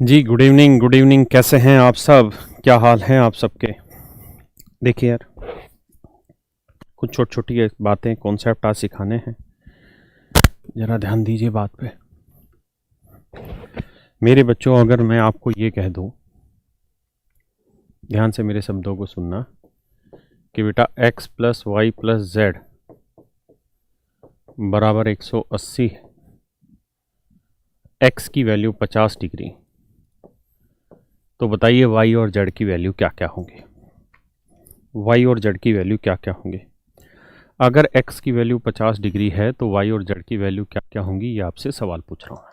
जी good evening, कैसे हैं आप सब? क्या हाल हैं आप सबके? देखिए यार, कुछ छोटी छोटी बातें, कॉन्सेप्ट आज सिखाने हैं, ज़रा ध्यान दीजिए बात पे। मेरे बच्चों, अगर मैं आपको ये कह दूं, ध्यान से मेरे शब्दों को सुनना, कि बेटा x plus Y plus Z बराबर 180 है, x की वैल्यू 50 डिग्री, तो बताइए y और z की वैल्यू क्या क्या होंगी? y और z की वैल्यू क्या क्या होंगी? अगर x की वैल्यू 50 डिग्री है तो y और z की वैल्यू क्या क्या होंगी, ये आपसे सवाल पूछ रहा हूँ मैं।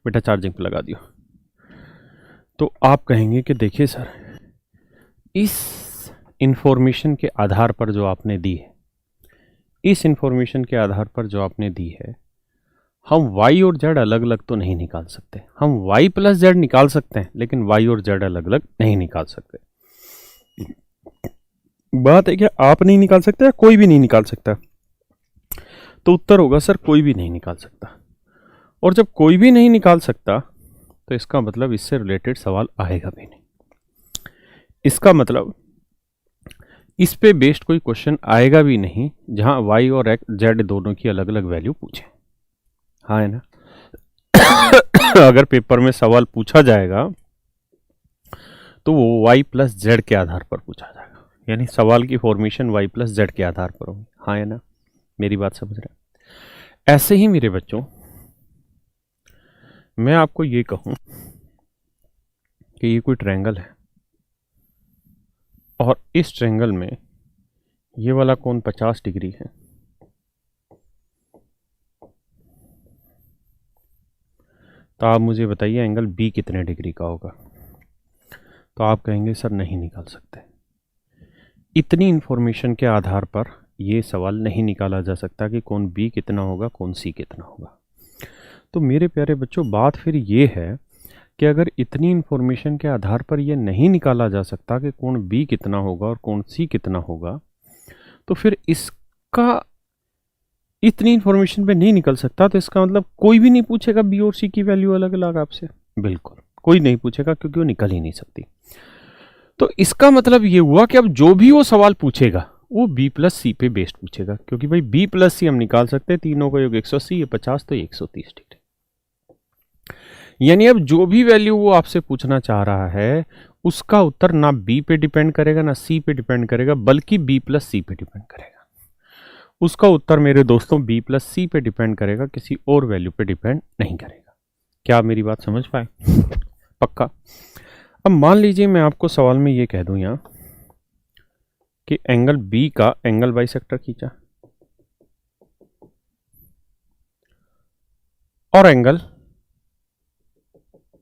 बेटा चार्जिंग पे लगा दियो। तो आप कहेंगे कि देखिए सर, इस इंफॉर्मेशन के आधार पर जो आपने दी है, इस इंफॉर्मेशन के आधार पर जो आपने दी है, हम y और z अलग अलग तो नहीं निकाल सकते। हम y प्लस z निकाल सकते हैं, लेकिन y और z अलग अलग नहीं निकाल सकते। बात है कि आप नहीं निकाल सकते या कोई भी नहीं निकाल सकता? तो उत्तर होगा सर, कोई भी नहीं निकाल सकता। और जब कोई भी नहीं निकाल सकता तो इसका मतलब इससे रिलेटेड सवाल आएगा भी नहीं। इसका मतलब इस पे बेस्ड कोई क्वेश्चन आएगा भी नहीं जहां y और z दोनों की अलग अलग वैल्यू पूछे। हाँ है ना? अगर पेपर में सवाल पूछा जाएगा तो वो y प्लस जेड के आधार पर पूछा जाएगा, यानी सवाल की फॉर्मेशन y प्लस जेड के आधार पर होगी। हाँ है ना? मेरी बात समझ रहे हैं? ऐसे ही मेरे बच्चों, मैं आपको ये कहूं कि ये कोई ट्रायंगल है और इस ट्रायंगल में ये वाला कोण 50 डिग्री है, तो आप मुझे बताइए एंगल बी कितने डिग्री का होगा? तो आप कहेंगे सर नहीं निकाल सकते। इतनी इंफॉर्मेशन के आधार पर ये सवाल नहीं निकाला जा सकता कि कौन बी कितना होगा, कौन सी कितना होगा। तो मेरे प्यारे बच्चों, बात फिर ये है कि अगर इतनी इंफॉर्मेशन के आधार पर यह नहीं निकाला जा सकता कि कौन बी कितना होगा और कौन सी कितना होगा, तो फिर इसका इतनी इंफॉर्मेशन पे नहीं निकल सकता, तो इसका मतलब कोई भी नहीं पूछेगा बी और सी की वैल्यू अलग अलग आपसे। बिल्कुल कोई नहीं पूछेगा, क्योंकि वो निकल ही नहीं सकती। तो इसका मतलब ये हुआ कि अब जो भी वो सवाल पूछेगा वो बी प्लस सी पे बेस्ड पूछेगा, क्योंकि भाई बी प्लस सी हम निकाल सकते हैं, तीनों का योग 180, ये 50 तो 130 डिग्री। यानी अब जो भी वैल्यू वो आपसे पूछना चाह रहा है उसका उत्तर ना बी पे डिपेंड करेगा ना सी पे डिपेंड करेगा, बल्कि बी प्लस सी पे डिपेंड करेगा। उसका उत्तर मेरे दोस्तों बी प्लस सी पे डिपेंड करेगा, किसी और वैल्यू पे डिपेंड नहीं करेगा। क्या आप मेरी बात समझ पाए? पक्का? अब मान लीजिए मैं आपको सवाल में ये कह दूं यहां कि एंगल बी का एंगल बाइसेक्टर खींचा और एंगल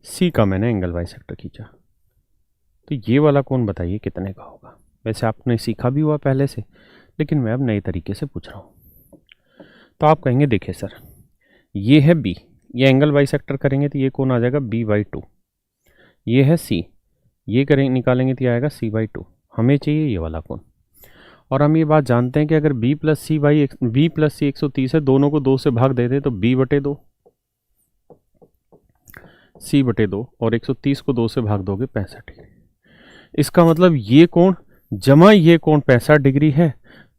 सी का मैंने एंगल बाइसेक्टर खींचा, तो ये वाला कोण बताइए कितने का होगा? वैसे आपने सीखा भी हुआ पहले से, लेकिन मैं अब नए तरीके से पूछ रहा हूँ। तो आप कहेंगे देखिए सर, ये है बी, ये एंगल बाइसेक्टर करेंगे तो ये कोण आ जाएगा b/2। ये है सी, ये करेंगे निकालेंगे तो ये आएगा c/2। हमें चाहिए ये वाला कोण। और हम ये बात जानते हैं कि अगर b प्लस सी 130 है, दोनों को 2 से भाग दे दे तो b/2, c/2, और 130 को 2 से भाग दोगे 65 डिग्री। इसका मतलब ये कोण जमा ये कोण 65 डिग्री है,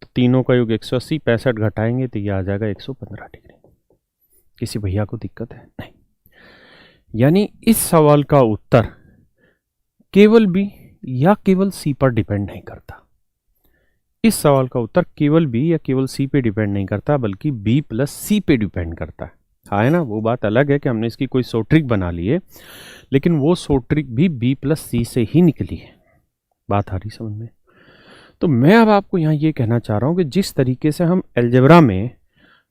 तो तीनों का योग 180, 65 घटाएंगे तो ये आ जाएगा 115 डिग्री। किसी भैया को दिक्कत है? नहीं। यानी इस सवाल का उत्तर केवल बी या केवल सी पर डिपेंड नहीं करता। इस सवाल का उत्तर केवल बी या केवल सी पे डिपेंड नहीं करता, बल्कि बी प्लस सी पे डिपेंड करता है। हाँ है ना? वो बात अलग है कि हमने इसकी कोई सो ट्रिक बना ली है, लेकिन वो सो ट्रिक भी बी प्लस सी से ही निकली है। बात आ रही समझ में? तो मैं अब आपको यहाँ ये कहना चाह रहा हूँ कि जिस तरीके से हम अलजेब्रा में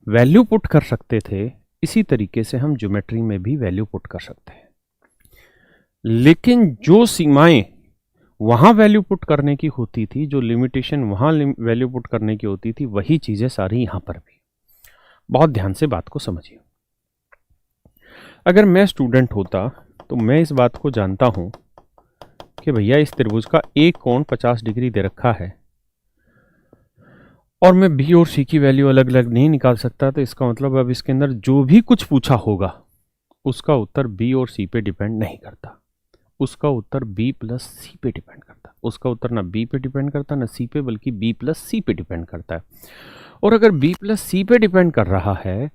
वैल्यू पुट कर सकते थे, इसी तरीके से हम ज्योमेट्री में भी वैल्यू पुट कर सकते हैं। लेकिन जो सीमाएं वहां वैल्यू पुट करने की होती थी, जो लिमिटेशन वहां वैल्यू पुट करने की होती थी, वही चीजें सारी यहां पर भी। बहुत ध्यान से बात को समझिए। अगर मैं स्टूडेंट होता तो मैं इस बात को जानता हूं कि भैया इस त्रिभुज का एक कोण 50 डिग्री दे रखा है और मैं बी और सी की वैल्यू अलग अलग नहीं निकाल सकता, तो इसका मतलब अब इसके अंदर जो भी कुछ पूछा होगा उसका उत्तर बी और सी पे डिपेंड नहीं करता, उसका उत्तर बी प्लस सी पे डिपेंड करता है। उसका उत्तर ना बी पे डिपेंड करता ना सी पे, बल्कि बी प्लस सी पे डिपेंड करता है। और अगर बी प्लस सी पे डिपेंड कर रहा है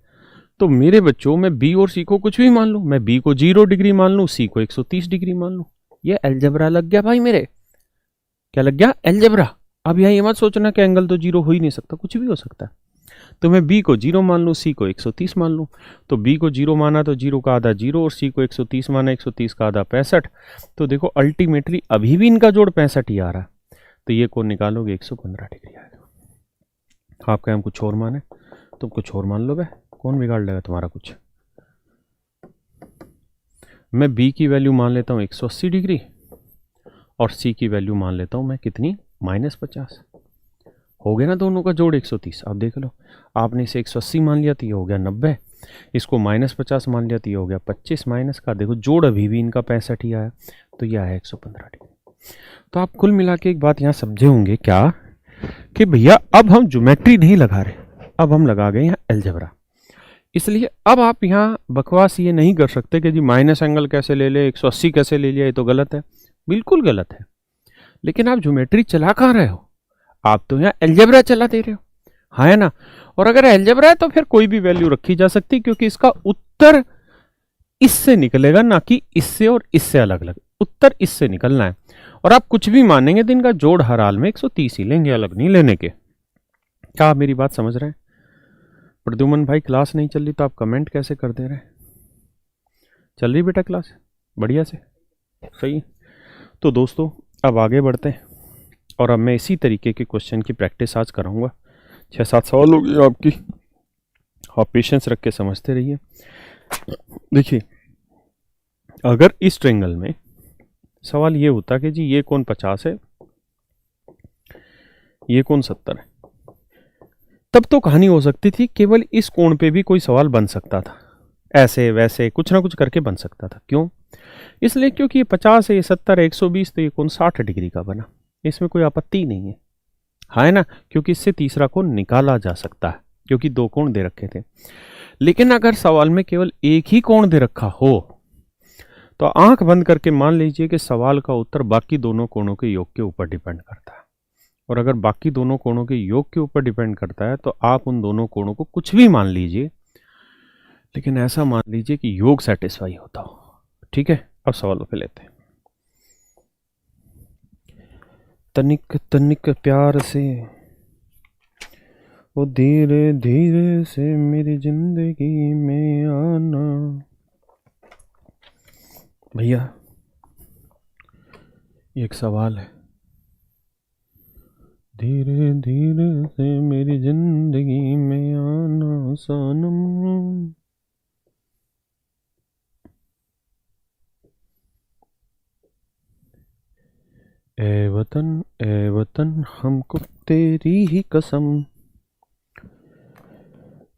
तो मेरे बच्चों मैं बी और सी को कुछ भी मान लूं, मैं बी को 0 डिग्री मान लूं, सी को 130 डिग्री मान लूं। ये अलजेब्रा लग गया भाई मेरे, क्या लग गया? अलजेब्रा। अब यहाँ ये मत सोचना कि एंगल तो 0 हो ही नहीं सकता, कुछ भी हो सकता है। तो मैं बी को 0 मान लूं, सी को 130 मान लूं। तो बी को 0 माना तो 0 का आधा 0, और सी को 130 माना 130 का आधा 65। तो देखो अल्टीमेटली अभी भी इनका जोड़ 65 ही आ रहा है। तो ये कौन निकालोगे? 115 डिग्री आएगा। आप कहें हम कुछ और माने, तुम कुछ और मान लो, कौन बिगाड़ लेगा तुम्हारा कुछ। मैं बी की वैल्यू मान लेता हूँ 180 डिग्री और सी की वैल्यू मान लेता हूँ मैं कितनी? -50। हो गया ना दोनों का जोड़ 130। आप देख लो, आपने इसे 180 मान लिया तो ये हो गया 90, इसको -50 मान लिया तो ये हो गया 25 माइनस का। देखो जोड़ अभी भी इनका 65 ही आया, तो ये आया 115 डिग्री। तो आप कुल मिला के एक बात यहाँ समझे होंगे क्या, कि भैया अब हम ज्योमेट्री नहीं लगा रहे, अब हम लगा गए यहाँ अलजेब्रा। इसलिए अब आप यहाँ बकवास ये नहीं कर सकते कि जी माइनस एंगल कैसे ले ले, 180 कैसे ले लिया, ये तो गलत है। बिल्कुल गलत है। लेकिन आप ज्योमेट्री चला कहाँ रहे हो? आप तो यहाँ अलजेब्रा चला दे रहे हो, हाँ है ना। और अगर अलजेब्रा है तो फिर कोई भी वैल्यू रखी जा सकती है, क्योंकि इसका उत्तर इससे निकलेगा, ना कि इससे और इससे अलग अलग। उत्तर इससे निकलना है। और आप कुछ भी मानेंगे तो इनका जोड़ हर हाल में 130 ही लेंगे, अलग नहीं लेने के। क्या आप मेरी बात समझ रहे हैं? प्रद्युमन भाई क्लास नहीं चल रही तो आप कमेंट कैसे कर दे रहे हैं? चल रही बेटा क्लास बढ़िया से? सही। तो दोस्तों अब आगे बढ़ते हैं, और अब मैं इसी तरीके के क्वेश्चन की प्रैक्टिस आज कराऊंगा। 6-7 सवाल होगी आपकी, आप पेशेंस रख के समझते रहिए। देखिए, अगर इस ट्रायंगल में सवाल ये होता कि जी ये कौन 50 है, ये कौन 70 है, तब तो कहानी हो सकती थी। केवल इस कोण पे भी कोई सवाल बन सकता था, ऐसे वैसे कुछ ना कुछ करके बन सकता था। क्यों? इसलिए क्योंकि ये 50 है, ये 70 है, 120, तो ये कोण 60 डिग्री का बना, इसमें कोई आपत्ति नहीं है, है ना। क्योंकि इससे तीसरा कोण निकाला जा सकता है, क्योंकि 2 कोण दे रखे थे। लेकिन अगर सवाल में केवल एक ही कोण दे रखा हो तो आंख बंद करके मान लीजिए कि सवाल का उत्तर बाकी दोनों कोणों के योग के ऊपर डिपेंड करता है। और अगर बाकी दोनों कोणों के योग के ऊपर डिपेंड करता है तो आप उन दोनों कोणों को कुछ भी मान लीजिए, लेकिन ऐसा मान लीजिए कि योग सेटिस्फाई होता हो। ठीक है, अब सवालों पे लेते हैं। तनिक तनिक प्यार से, वो धीरे धीरे से मेरी जिंदगी में आना। भैया एक सवाल है, धीरे धीरे से मेरी जिंदगी में आना सनम। ए वतन हमको तेरी ही कसम,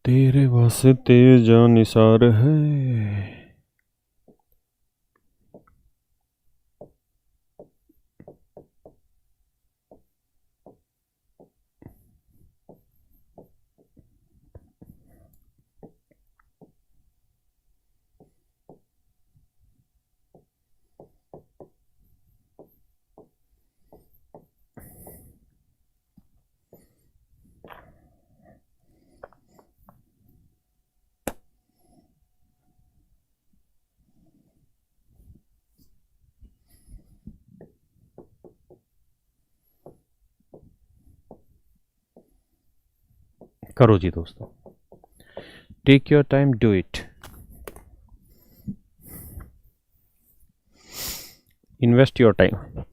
तेरे वास्ते जान निसार है। करो जी दोस्तों, take your time, do it, invest your time.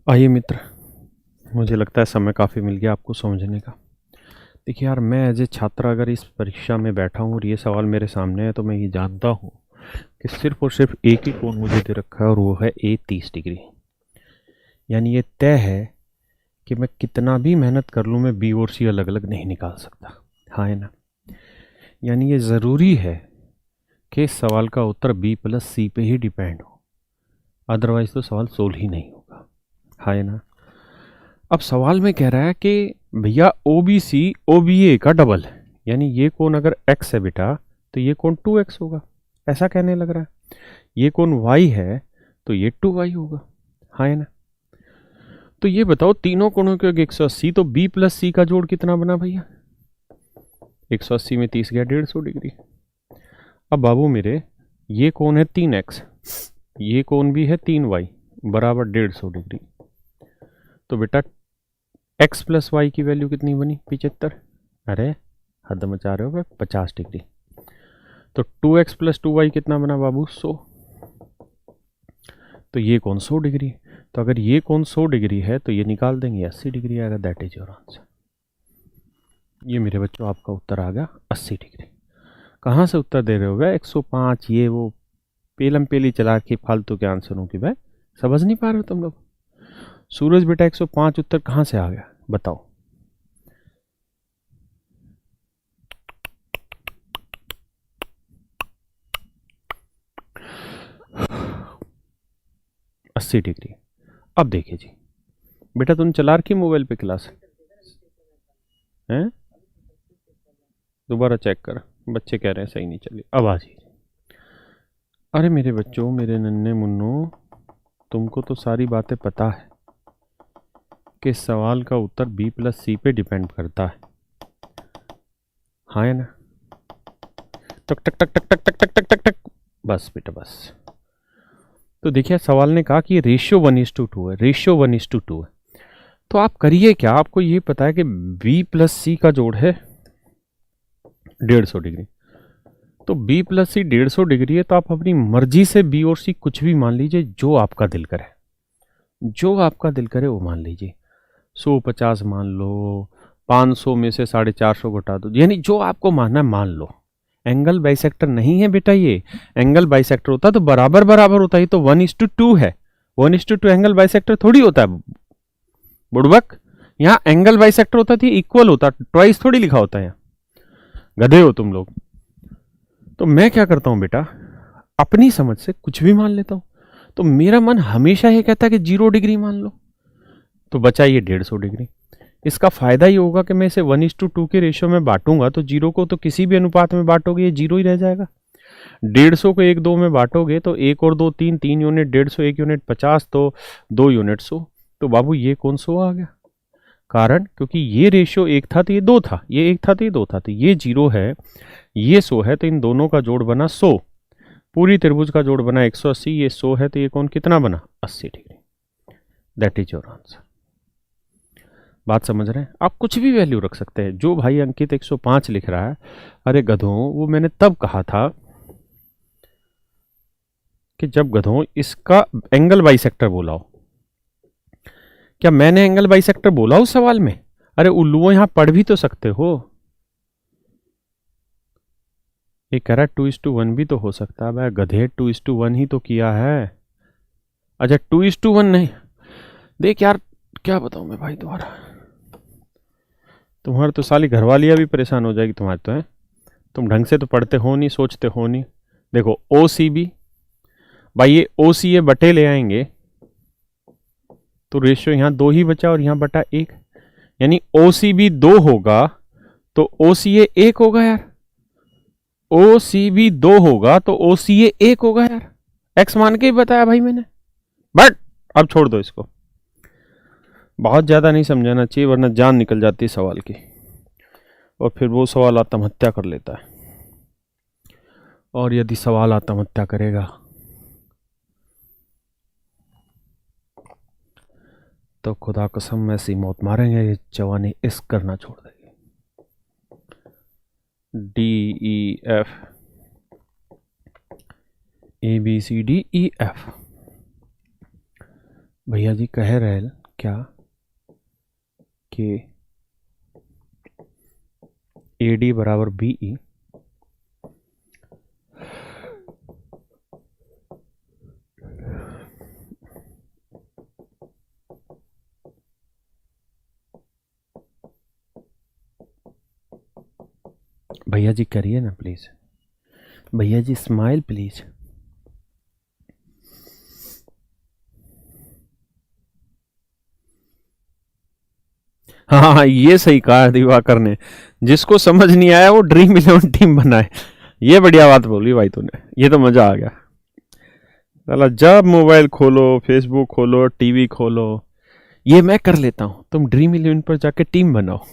आइए मित्र, मुझे लगता है समय काफ़ी मिल गया आपको समझने का। देखिए यार, मैं एज ए छात्र अगर इस परीक्षा में बैठा हूँ और ये सवाल मेरे सामने है तो मैं ये जानता हूँ कि सिर्फ और सिर्फ एक ही कोण मुझे दे रखा है और वो है ए 30 डिग्री। यानी ये तय है कि मैं कितना भी मेहनत कर लूँ मैं बी और सी अलग अलग नहीं निकाल सकता। हाँ है ना? यानी ये ज़रूरी है कि इस सवाल का उत्तर बी प्लस सी पे ही डिपेंड हो, अदरवाइज तो सवाल सोल्व ही नहीं होगा। हाँ है ना? अब सवाल में कह रहा है कि भैया O B C O B ए का डबल है, यानी ये कोण अगर x है बेटा तो ये कोण 2x होगा, ऐसा कहने लग रहा है। ये कोण y है तो ये 2y होगा। हाँ है ना? तो ये बताओ तीनों कोणों के 180, तो b प्लस सी का जोड़ कितना बना भैया? 180 में 30 गया 150 डिग्री। अब बाबू मेरे, ये कोण है 3x, ये कोण भी है 3y बराबर 150 डिग्री। तो बेटा x प्लस वाई की वैल्यू कितनी बनी? 75। अरे हद मचा रहे हो भाई, 50 डिग्री। तो 2x प्लस 2y कितना बना बाबू? 100। तो ये कौन 100 डिग्री, तो अगर ये कौन 100 डिग्री है तो ये निकाल देंगे 80 डिग्री आएगा। That is your answer. ये मेरे बच्चों आपका उत्तर आ गया 80 डिग्री। कहाँ से उत्तर दे रहे हो भाई? 105 ये वो पेलम पेली चला के फालतू के आंसरों की भाई समझ नहीं पा रहे हो तुम लोग। सूरज बेटा 105 उत्तर कहाँ से आ गया बताओ? अस्सी डिग्री। अब देखिए जी, बेटा तुम चला रखी मोबाइल पे क्लास हैं? दोबारा चेक कर, बच्चे कह रहे हैं सही नहीं चली। अब आ जी। अरे मेरे बच्चों, मेरे नन्हे मुन्नो, तुमको तो सारी बातें पता है कि सवाल का उत्तर बी प्लस सी पे डिपेंड करता है। हाँ है ना? टक टक टक टक टक टक टक टक टक टक। बस बेटा बस। तो देखिए सवाल ने कहा कि रेशियो 1:2 है, रेशियो 1:2 है। तो आप करिए क्या, आपको ये पता है कि बी प्लस सी का जोड़ है 150 डिग्री। तो b प्लस सी 150 डिग्री है, तो आप अपनी मर्जी से b और c कुछ भी मान लीजिए, जो आपका दिल करे, जो आपका दिल करे वो मान लीजिए। 150 मान लो, 500 में से 450 घटा दो, यानी जो आपको मानना है मान लो। एंगल बाइसेक्टर नहीं है बेटा, ये एंगल बाइसेक्टर होता तो बराबर बराबर होता है, तो 1:2 है। 1:2 एंगल बाइसेक्टर थोड़ी होता है बुड़बक। यहाँ एंगल बाइसेक्टर होता थी इक्वल होता, ट्वाइस थोड़ी लिखा होता है। गधे हो तुम लोग। तो मैं क्या करता हूं बेटा, अपनी समझ से कुछ भी मान लेता हूं। तो मेरा मन हमेशा ये कहता है कि 0 डिग्री मान लो, तो बचा ये 150 डिग्री। इसका फायदा ये होगा कि मैं इसे 1:2 के रेशियो में बांटूंगा, तो 0 को तो किसी भी अनुपात में बांटोगे ये 0 ही रह जाएगा। 150 को 1 2 में बांटोगे तो 1 और 2 3, 3 यूनिट 150, 1 यूनिट 50, तो 2 यूनिट 100। तो बाबू ये कौन 100 आ गया? कारण क्योंकि ये रेशियो 1 था तो ये 2 था, ये 1 था तो ये 2 था, तो ये 0 है, ये 100 है, तो इन दोनों का जोड़ बना 100। पूरी त्रिभुज का जोड़ बना 180, ये 100 है, तो ये कौन कितना बना? 80 degree. That is your answer. बात समझ रहे हैं? आप कुछ भी वैल्यू रख सकते हैं। जो भाई अंकित 105 लिख रहा है, अरे गधों, वो मैंने तब कहा था कि जब गधों इसका एंगल बाइसेक्टर बोला हो। क्या मैंने एंगल बाइसेक्टर बोला उस सवाल में? अरे उल्लुओं, यहां पढ़ भी तो सकते हो। ये कह रहा है 2:1 भी तो हो सकता है। भाई गधे 2:1 ही तो किया है। अच्छा 2:1 नहीं, देख यार क्या बताऊं मैं भाई तुम्हारा, तुम्हारे तो साली घरवालियां भी परेशान हो जाएगी तुम्हारे तो है। तुम ढंग से तो पढ़ते हो नहीं, सोचते हो नहीं। देखो ओ सी बी, भाई ये ओ सी ए बटे ले आएंगे तो रेशियो यहाँ 2 ही बचा और यहाँ बटा 1, यानी ओ सी बी 2 होगा तो ओ सी ए 1 होगा यार। ओ सी बी 2 होगा तो ओ सी ए 1 होगा यार। एक्स मान के ही बताया भाई मैंने। बट अब छोड़ दो इसको, बहुत ज्यादा नहीं समझाना चाहिए वरना जान निकल जाती है सवाल की, और फिर वो सवाल आत्महत्या कर लेता है। और यदि सवाल आत्महत्या करेगा तो खुदा कसम ऐसी मौत मारेंगे ये जवानी इश्क करना छोड़ देगी। DEF ABCDEF। भैया जी कह रहे क्या कि AD बराबर BE भैया जी करिए ना प्लीज, भैया जी स्माइल प्लीज। हाँ ये सही कहा है दिवाकर ने, जिसको समझ नहीं आया वो ड्रीम 11 टीम बनाए। ये बढ़िया बात बोली भाई तूने, ये तो मजा आ गया। साला जब मोबाइल खोलो, फेसबुक खोलो, टीवी खोलो, ये मैं कर लेता हूँ, तुम ड्रीम 11 पर जाके टीम बनाओ।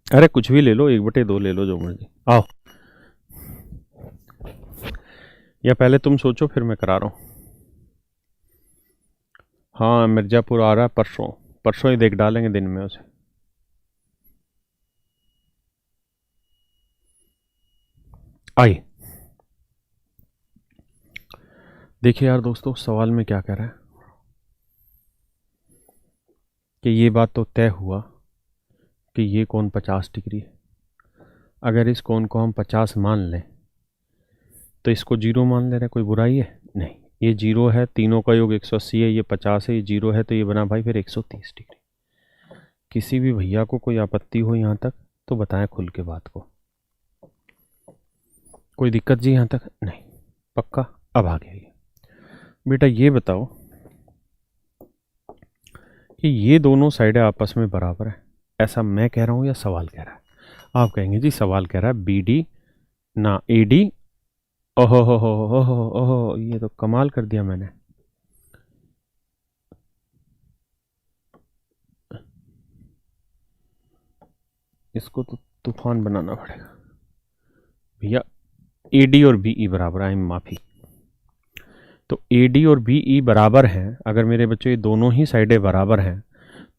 अरे कुछ भी ले लो, 1/2 ले लो, जो मर्जी। आओ, या पहले तुम सोचो फिर मैं करा रहा हूँ। हाँ मिर्जापुर आ रहा है परसों, परसों ही देख डालेंगे दिन में उसे। आइए देखिए यार दोस्तों, सवाल में क्या कह रहा है कि ये बात तो तय हुआ कि ये कोण 50 डिग्री है। अगर इस कोण को हम 50 मान लें तो इसको 0 मान ले रहे, कोई बुराई है? नहीं, ये 0 है, तीनों का योग 180 है, ये 50 है, ये 0 है, तो ये बना भाई फिर 130 डिग्री। किसी भी भैया को कोई आपत्ति हो यहाँ तक तो बताएं खुल के बात को। कोई दिक्कत जी यहाँ तक? नहीं, पक्का? अब आ गया। बेटा ये बताओ कि ये दोनों साइडें आपस में बराबर है, ऐसा मैं कह रहा हूँ या सवाल कह रहा है? आप कहेंगे जी सवाल कह रहा है, BD ना AD। ओहो हो ओहो ओहो, ये तो कमाल कर दिया मैंने। इसको तो तूफान बनाना पड़ेगा भैया। AD और BE बराबर है, माफी। तो AD और BE बराबर हैं, अगर मेरे बच्चों ये दोनों ही साइडें बराबर हैं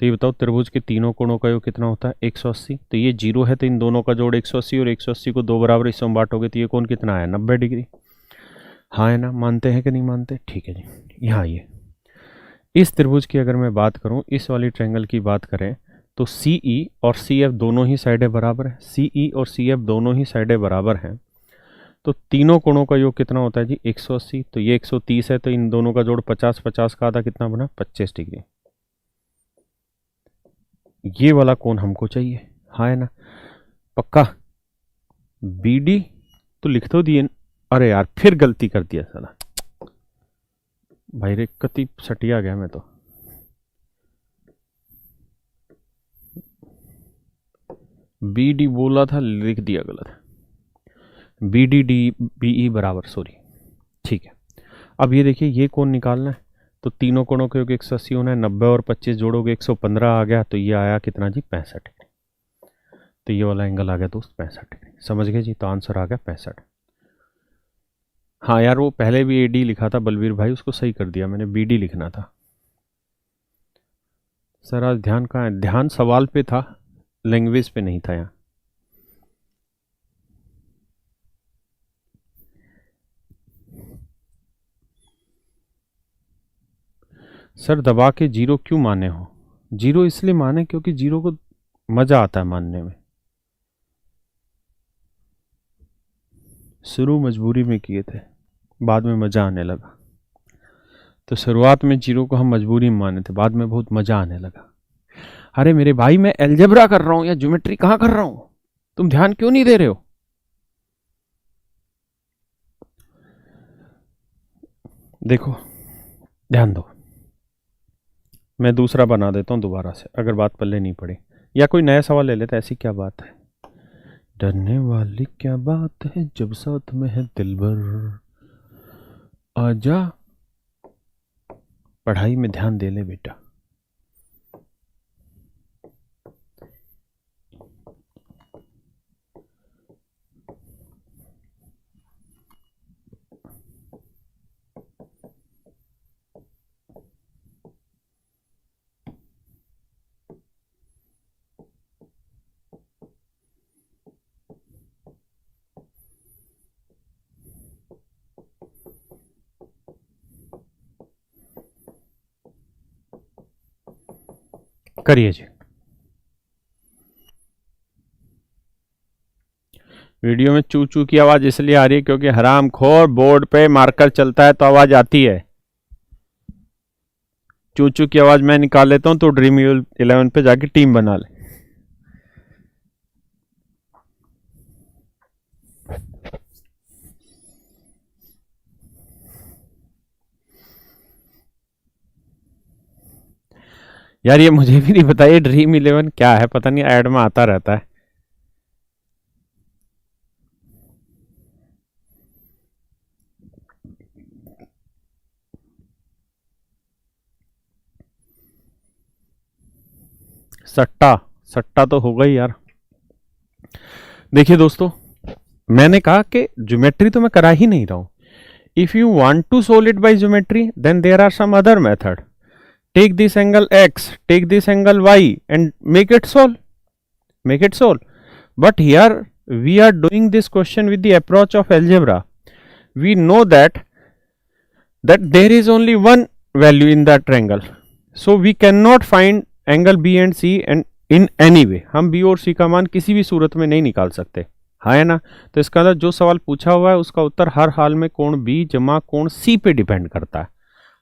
तो ये बताओ त्रिभुज के तीनों कोणों का योग कितना होता है? 180। तो ये 0 है तो इन दोनों का जोड़ 180, और 180 को 2 बराबर हिस्सों में बांटोगे तो ये कोण कितना है? 90 डिग्री। हाँ है ना? मानते हैं कि नहीं मानते? ठीक है जी। यहाँ आइए, इस त्रिभुज की अगर मैं बात करूं, इस वाली ट्रायंगल की बात करें, तो CE और CF दोनों ही साइडें बराबर है। CE और CF दोनों ही साइडें बराबर हैं, तो तीनों कोणों का योग कितना होता है जी? 180। तो ये 130 है, तो इन दोनों का जोड़ 50, 50 का आधा कितना बना? 25 डिग्री। ये वाला कोण हमको चाहिए, हाँ है ना? पक्का? BD तो लिख तो दिए। अरे यार फिर गलती कर दिया साला, भाई रे कति सटिया गया मैं तो। BD बोला था, लिख दिया गलत। BDD BE बराबर, सॉरी। ठीक है, अब ये देखिए ये कोण निकालना है, तो तीनों कोणों के योग 180 होना है, 90 और 25 जोड़ोगे 115 आ गया, तो ये आया कितना जी? 65 डिग्री। तो ये वाला एंगल आ गया दोस्त 65 डिग्री, समझ गए जी? तो आंसर आ गया 65। हाँ यार वो पहले भी AD लिखा था बलवीर भाई, उसको सही कर दिया मैंने, BD लिखना था। सर आज ध्यान कहाँ है? ध्यान सवाल पे था, लैंग्वेज पे नहीं था यहाँ। सर दबा के 0 क्यों माने हो? 0 इसलिए माने क्योंकि 0 को मजा आता है मानने में। शुरू मजबूरी में किए थे, बाद में मजा आने लगा। तो शुरुआत में 0 को हम मजबूरी में माने थे, बाद में बहुत मजा आने लगा। अरे मेरे भाई मैं एल्जेब्रा कर रहा हूं या ज्योमेट्री कहां कर रहा हूं, तुम ध्यान क्यों नहीं दे रहे हो? देखो ध्यान दो, मैं दूसरा बना देता हूं दोबारा से, अगर बात पल्ले नहीं पड़ी, या कोई नया सवाल ले लेते, ऐसी क्या बात है? डरने वाली क्या बात है जब साथ में है दिलबर, आजा पढ़ाई में ध्यान दे ले बेटा। करिए जी। वीडियो में चू चू की आवाज इसलिए आ रही है क्योंकि हरामखोर बोर्ड पे मार्कर चलता है तो आवाज आती है। चू चू की आवाज मैं निकाल लेता हूं तो ड्रीम 11 पे जाके टीम बना ले। यार ये मुझे भी नहीं पता ये ड्रीम 11 क्या है, पता नहीं ऐड में आता रहता है। सट्टा सट्टा तो होगा ही यार। देखिए दोस्तों, मैंने कहा कि ज्योमेट्री तो मैं करा ही नहीं रहा हूं। If you want to solve it by geometry then there are some other method. Take this angle x, take this angle y and make it solve. But here we are doing this question with the approach of algebra. We know that there is only one value in that triangle, so we cannot find angle b and c and in any way. हम b और c का मान किसी भी सूरत में नहीं निकाल सकते, है ना। तो इसका मतलब जो सवाल पूछा हुआ है उसका उत्तर हर हाल में कोण b जमा कोण c पे डिपेंड करता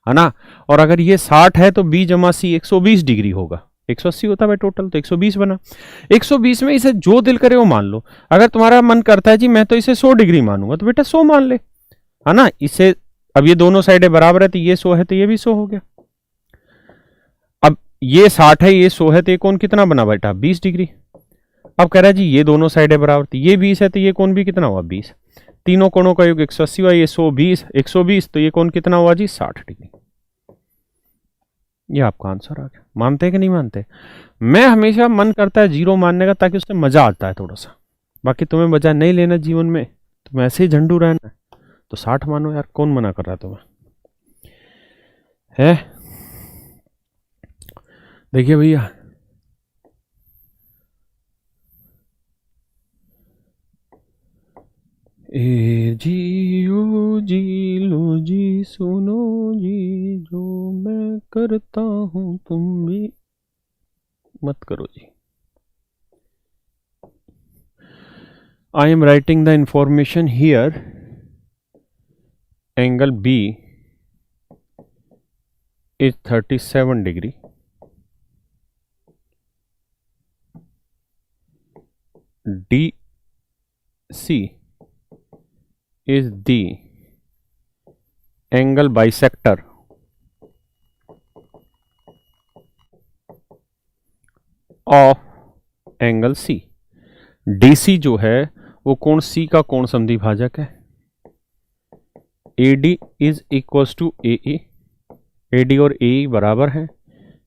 है ना। और अगर ये 60 है तो b जमा c 120 डिग्री होगा। 180 होता है टोटल, तो 120 बना। 120 में इसे जो दिल करे वो मान लो। अगर तुम्हारा मन करता है जी मैं तो इसे 100 डिग्री मानूंगा तो बेटा 100 मान ले, है ना। इसे अब ये दोनों साइडें बराबर है तो ये 100 है तो ये भी 100 हो गया। अब ये 60 है ये 100 है तो ये कोण कितना बना बेटा 20 डिग्री। अब कह रहा है जी ये दोनों साइडें बराबर थी, ये 20 है तो ये कोण भी कितना हुआ 20। तीनों कोणों का योग 180 हुआ, ये 120 तो ये कोण कितना हुआ जी 60 डिग्री। ये आपका आंसर आ गया। मानते हैं कि नहीं मानते? मैं हमेशा मन करता है 0 मानने का ताकि उससे मजा आता है थोड़ा सा। बाकी तुम्हें मजा नहीं लेना जीवन में, तुम ऐसे ही झंडू रहना तो 60 मानो यार, कौन मना कर रहा है तुम्हें, है? देखिए भैया, ए जी ओ जी लो जी सुनो जी, जो मैं करता हूं तुम भी मत करो जी। I am writing the information here. Angle B is 37 degree. DC is the angle bisector of angle C. DC जो है वो कोण C का कोण संधि भाजक है। AD is equals to AE. AD और AE बराबर है।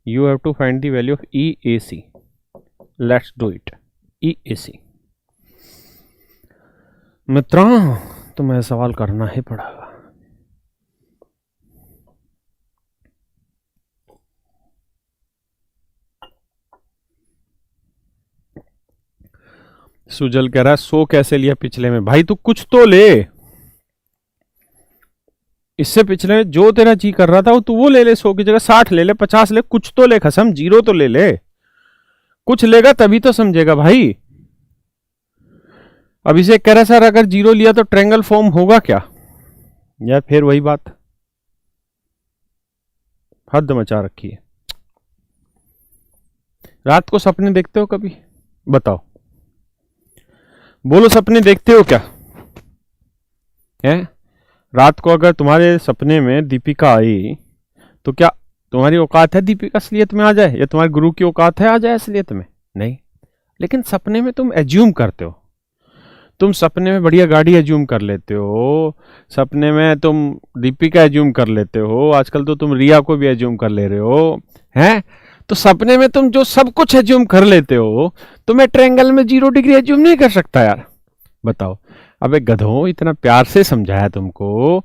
You have to find the value of EAC. Let's do it. EAC. मित्रों, तुम्हें सवाल करना ही पड़ेगा। सुजल कह रहा है 100 कैसे लिया पिछले में? भाई तू कुछ तो ले, इससे पिछले में जो तेरा जी कर रहा था वो तू वो ले ले। 100 की जगह 60 ले ले, 50 ले, कुछ तो ले। खसम 0 तो ले ले, कुछ लेगा तभी तो समझेगा भाई। अब इसे कह रहा सर अगर 0 लिया तो ट्रायंगल फॉर्म होगा क्या? यार फिर वही बात, हद मचा रखी है। रात को सपने देखते हो कभी? बताओ, बोलो सपने देखते हो क्या? है रात को अगर तुम्हारे सपने में दीपिका आई तो क्या तुम्हारी औकात है दीपिका असलियत में आ जाए, या तुम्हारे गुरु की औकात है आ जाए असलियत में? नहीं। लेकिन सपने में तुम एज्यूम करते हो। तुम सपने में बढ़िया गाड़ी एज्यूम कर लेते हो, सपने में तुम दीपिका एज्यूम कर लेते हो, आजकल तो तुम रिया को भी एज्यूम कर ले रहे हो, हैं? तो सपने में तुम जो सब कुछ एज्यूम कर लेते हो तो मैं ट्रायंगल में 0 डिग्री एज्यूम नहीं कर सकता यार? बताओ। अबे गधों, इतना प्यार से समझाया तुमको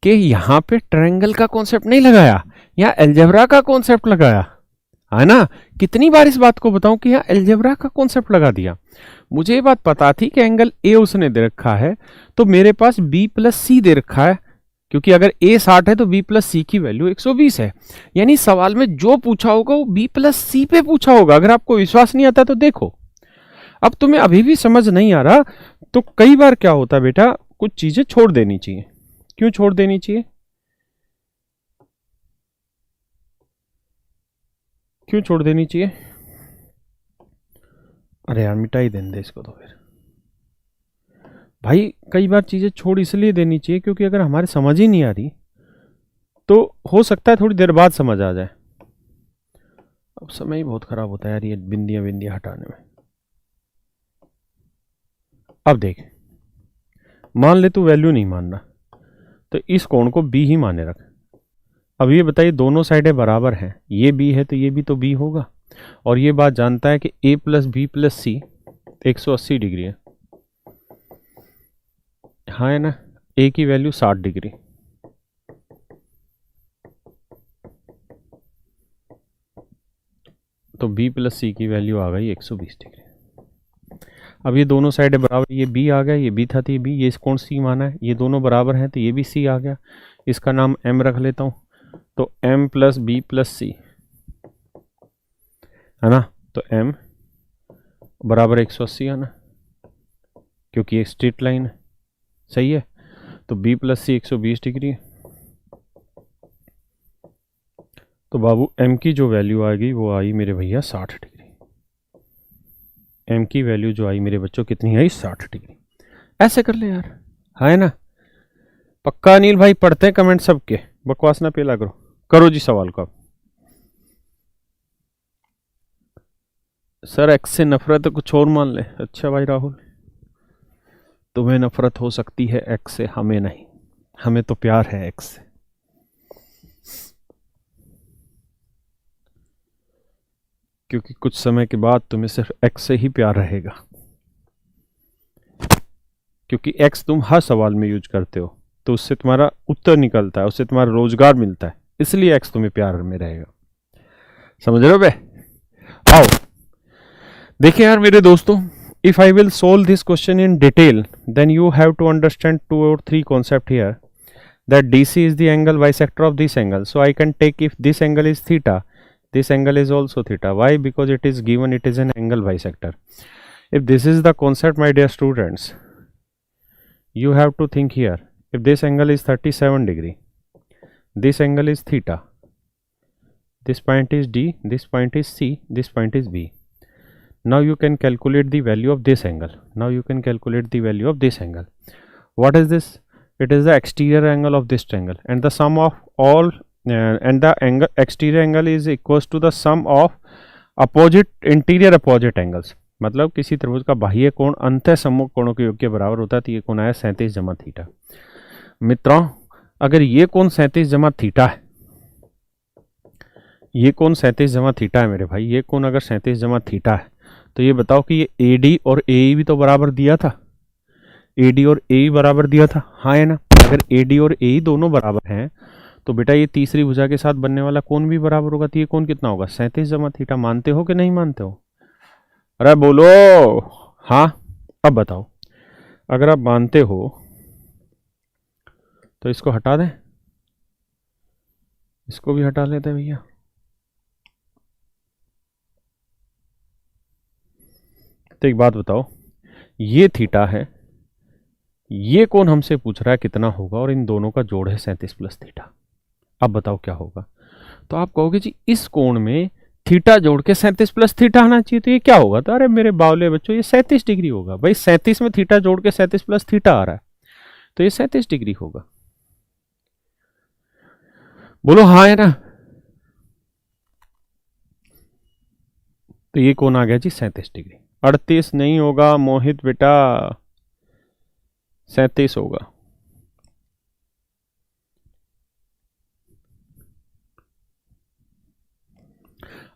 कि यहाँ पे ट्रायंगल का कॉन्सेप्ट नहीं लगाया, यहाँ अलजेब्रा का कॉन्सेप्ट लगाया, है ना। कितनी बार इस बात को बताऊं कि यहाँ अलजेब्रा का कॉन्सेप्ट लगा दिया। मुझे ये बात पता थी कि एंगल ए उसने दे रखा है तो मेरे पास बी प्लस सी दे रखा है, क्योंकि अगर a 60 है तो b प्लस सी की वैल्यू 120 है। यानी सवाल में जो पूछा होगा वो b प्लस सी पे पूछा होगा। अगर आपको विश्वास नहीं आता तो देखो। अब तुम्हें अभी भी समझ नहीं आ रहा तो कई बार क्या होता है बेटा, कुछ चीजें छोड़ देनी चाहिए। क्यों छोड़ देनी चाहिए? क्यों छोड़ देनी चाहिए? अरे यार मिटा ही देने दे इसको तो फिर। भाई कई बार चीजें छोड़ इसलिए देनी चाहिए क्योंकि अगर हमारे समझ ही नहीं आ रही तो हो सकता है थोड़ी देर बाद समझ आ जाए। अब समय ही बहुत खराब होता है यार ये बिंदियां बिंदियां हटाने में। अब देख, मान ले तू वैल्यू नहीं मानना तो इस कोण को बी ही माने रख। अब ये बताइए दोनों साइडें बराबर हैं, ये बी है तो ये भी तो बी होगा। और ये बात जानता है कि a plus B plus C 180 degree है। हाँ है ना, a की वैल्यू 60 डिग्री, तो b प्लस सी की वैल्यू आ गई 120 डिग्री। अब ये दोनों साइडें बराबर, ये b आ गया, ये b था तो ये b, ये कौन सी माना है, ये दोनों बराबर हैं तो ये भी c आ गया। इसका नाम m रख लेता हूँ, तो m प्लस बी प्लस सी है ना, तो m बराबर 180 है ना, क्योंकि ये स्ट्रेट लाइन है। सही है, तो b प्लस सी 120 डिग्री है। तो बाबू m की जो वैल्यू आ गई वो आई मेरे भैया 60 डिग्री। m की वैल्यू जो आई मेरे बच्चों कितनी आई? 60 डिग्री। ऐसे कर ले यार, है ना? पक्का अनिल भाई पढ़ते हैं कमेंट सबके, बकवास ना पेला करो। करो जी सवाल को। सर एक्स से नफरत है, कुछ और मान ले। अच्छा भाई राहुल, तुम्हें नफरत हो सकती है एक्स से, हमें नहीं, हमें तो प्यार है एक्स से। क्योंकि कुछ समय के बाद तुम्हें सिर्फ एक्स से ही प्यार रहेगा, क्योंकि एक्स तुम हर सवाल में यूज करते हो तो उससे तुम्हारा उत्तर निकलता है, उससे तुम्हारा रोजगार मिलता है, इसलिए एक्स तुम्हें प्यार में रहेगा। समझ रहे हो बे? आओ देखिए यार मेरे दोस्तों, if I will solve this question in detail, then you have to understand 2 or 3 concept here, that DC is the angle bisector of this angle. So I can take, if this angle is theta, this angle is also theta. Why? Because it is given, it is an angle bisector. If this is the concept, my dear students, you have to think here. If this angle is 37 degree, this angle is theta, this point is D, this point is C, this point is B. Now you can calculate the value of this angle. Now you can calculate the value of this angle. What is this? It is the exterior angle of this triangle, and the sum of all and the angle exterior angle is equals to the sum of opposite interior opposite angles. मतलब किसी त्रिभुज का बाह्य कोण अंतः सम्मुख कोणों के योग के बराबर होता है, तो ये कोण आया 37 जमा थीटा। मित्रों अगर ये कोण 37 जमा थीटा है, ये कोण 37 जमा थीटा है मेरे भाई, ये कोण अगर 37 जमा थीटा है तो ये बताओ कि ये AD और AE भी तो बराबर दिया था, AD और AE बराबर दिया था, हाँ है ना? अगर AD और AE दोनों बराबर हैं तो बेटा ये तीसरी भुजा के साथ बनने वाला कोण भी बराबर होगा, तो ये कोण कितना होगा? 37 जमा थीटा। मानते हो कि नहीं मानते हो? अरे बोलो हाँ। अब बताओ, अगर आप मानते हो तो इसको हटा दें, इसको भी हटा लेते हैं भैया। तो एक बात बताओ, ये थीटा है, ये कोण हमसे पूछ रहा है कितना होगा, और इन दोनों का जोड़ है 37 प्लस थीटा। अब बताओ क्या होगा? तो आप कहोगे जी इस कोण में थीटा जोड़ के 37 प्लस थीटा आना चाहिए, तो ये क्या होगा? तो अरे मेरे बावले बच्चों ये 37 डिग्री होगा। भाई 37 में थीटा जोड़ के 37 प्लस थीटा आ रहा है, तो ये 37 डिग्री होगा। बोलो हाँ है ना? तो ये कोण आ गया जी 37 डिग्री। 38 नहीं होगा मोहित बेटा, 37 होगा।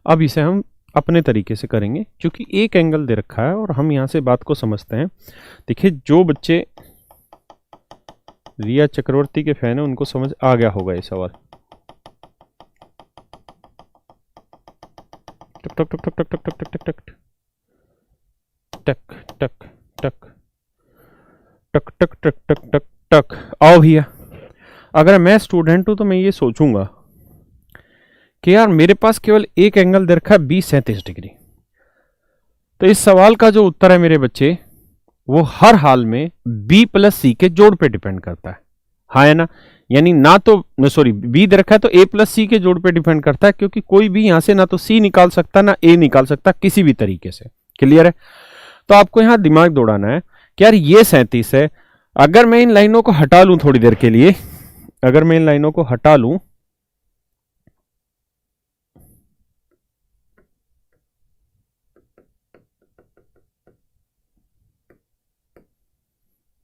अब इसे हम अपने तरीके से करेंगे, क्योंकि एक एंगल दे रखा है और हम यहां से बात को समझते हैं। देखिए जो बच्चे रिया चक्रवर्ती के फैन है उनको समझ आ गया होगा ये सवाल। टक टक टक टक टक टक टक टक टक टक टक टक टक टक टक टक टक। आओ भैया, अगर मैं स्टूडेंट हूं तो मैं ये सोचूंगा कि यार मेरे पास केवल एक एंगल दे रखा है 20-37 डिग्री। तो इस सवाल का जो उत्तर है मेरे बच्चे, वो हर हाल में बी प्लस सी के जोड़ पे डिपेंड करता है। हाँ है ना, यानी ना तो सॉरी बी दे रखा है तो ए प्लस सी के जोड़ पे डिपेंड करता है, क्योंकि कोई भी यहां से ना तो सी निकाल सकता ना ए निकाल सकता किसी भी तरीके से। क्लियर है? तो आपको यहां दिमाग दौड़ाना है कि यार ये 37 है, अगर मैं इन लाइनों को हटा लूं थोड़ी देर के लिए, अगर मैं इन लाइनों को हटा लूं,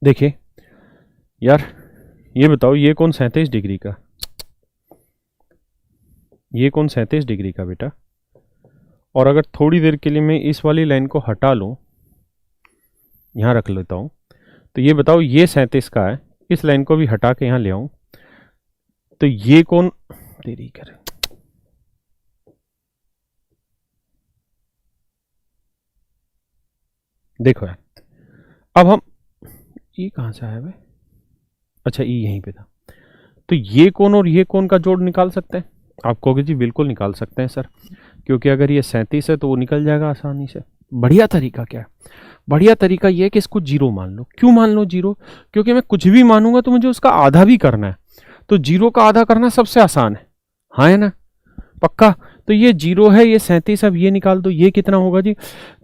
देखिए यार ये बताओ ये कौन 37 डिग्री का, ये कौन 37 डिग्री का बेटा। और अगर थोड़ी देर के लिए मैं इस वाली लाइन को हटा लूं, यहां रख लेता हूं, तो ये बताओ ये 37 का है, इस लाइन को भी हटा के यहां ले आऊं, तो ये कौन देरी करे, देखो यार अब हम ये कहां से आया भाई, अच्छा ये यहीं पे था। तो ये कौन और ये कौन का जोड़ निकाल सकते हैं? आप कहोगे जी बिल्कुल निकाल सकते हैं सर, क्योंकि अगर ये 37 है तो वो निकल जाएगा आसानी से। बढ़िया तरीका क्या है? बढ़िया तरीका ये है कि इसको जीरो मान लो। क्यों मान लो जीरो? क्योंकि मैं कुछ भी मानूंगा तो मुझे उसका आधा भी करना है, तो जीरो का आधा करना सबसे आसान है। हाँ है ना, पक्का। तो ये जीरो है, ये 37, अब ये निकाल दो, ये कितना होगा जी?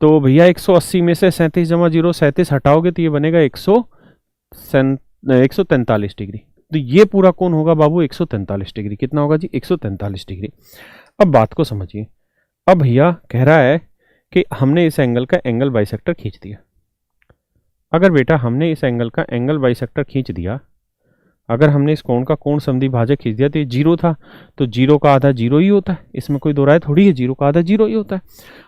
तो भैया 180 में से 37 जमा जीरो 37 हटाओगे तो ये बनेगा 143 डिग्री। तो ये पूरा कौन होगा बाबू? 143 डिग्री। कितना होगा जी? 143 डिग्री। अब बात को समझिए, अब भैया कह रहा है कि हमने इस एंगल का एंगल बाइसेक्टर खींच दिया। अगर बेटा हमने इस एंगल का एंगल बाइसेक्टर खींच दिया, अगर हमने इस कोण का कोण समद्वि भाजक खींच दिया, तो ये जीरो था, तो जीरो का आधा जीरो ही होता है, इसमें कोई दो राय थोड़ी है, जीरो का आधा जीरो ही होता है।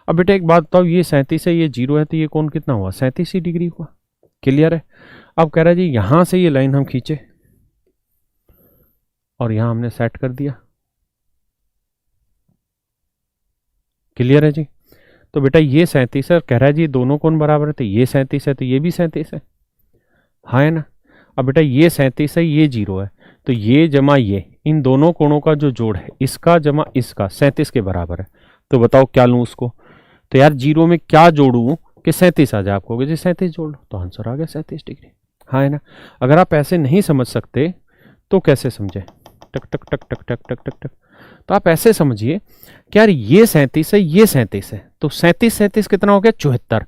अब बेटा एक बात बताओ, ये 37 है, ये जीरो है, तो ये कोण कितना हुआ? 37 डिग्री हुआ। क्लियर है? अब कह रहा है जी यहां से ये लाइन हम खींचे और यहां हमने सेट कर दिया। क्लियर है जी? तो बेटा ये 37 है, कह रहा है जी दोनों कोण बराबर है, तो ये 37 है तो ये भी 37 है। हाँ है ना? अब बेटा ये 37 है, ये जीरो है, तो ये जमा ये, इन दोनों कोणों का जो जोड़ है इसका जमा इसका 37 के बराबर है। तो बताओ क्या लूं उसको? तो यार जीरो में क्या जोड़ू कि 37 आ जाए? आप कहोगे जी 37 जोड़ लो, तो आंसर आ गया 37 डिग्री। हाँ है ना? अगर आप ऐसे नहीं समझ सकते तो कैसे समझे? टक टक टक टक टक टक टक टक। तो आप ऐसे समझिए कि यार ये 37 है, ये 37 है, तो 37 कितना हो गया? 74।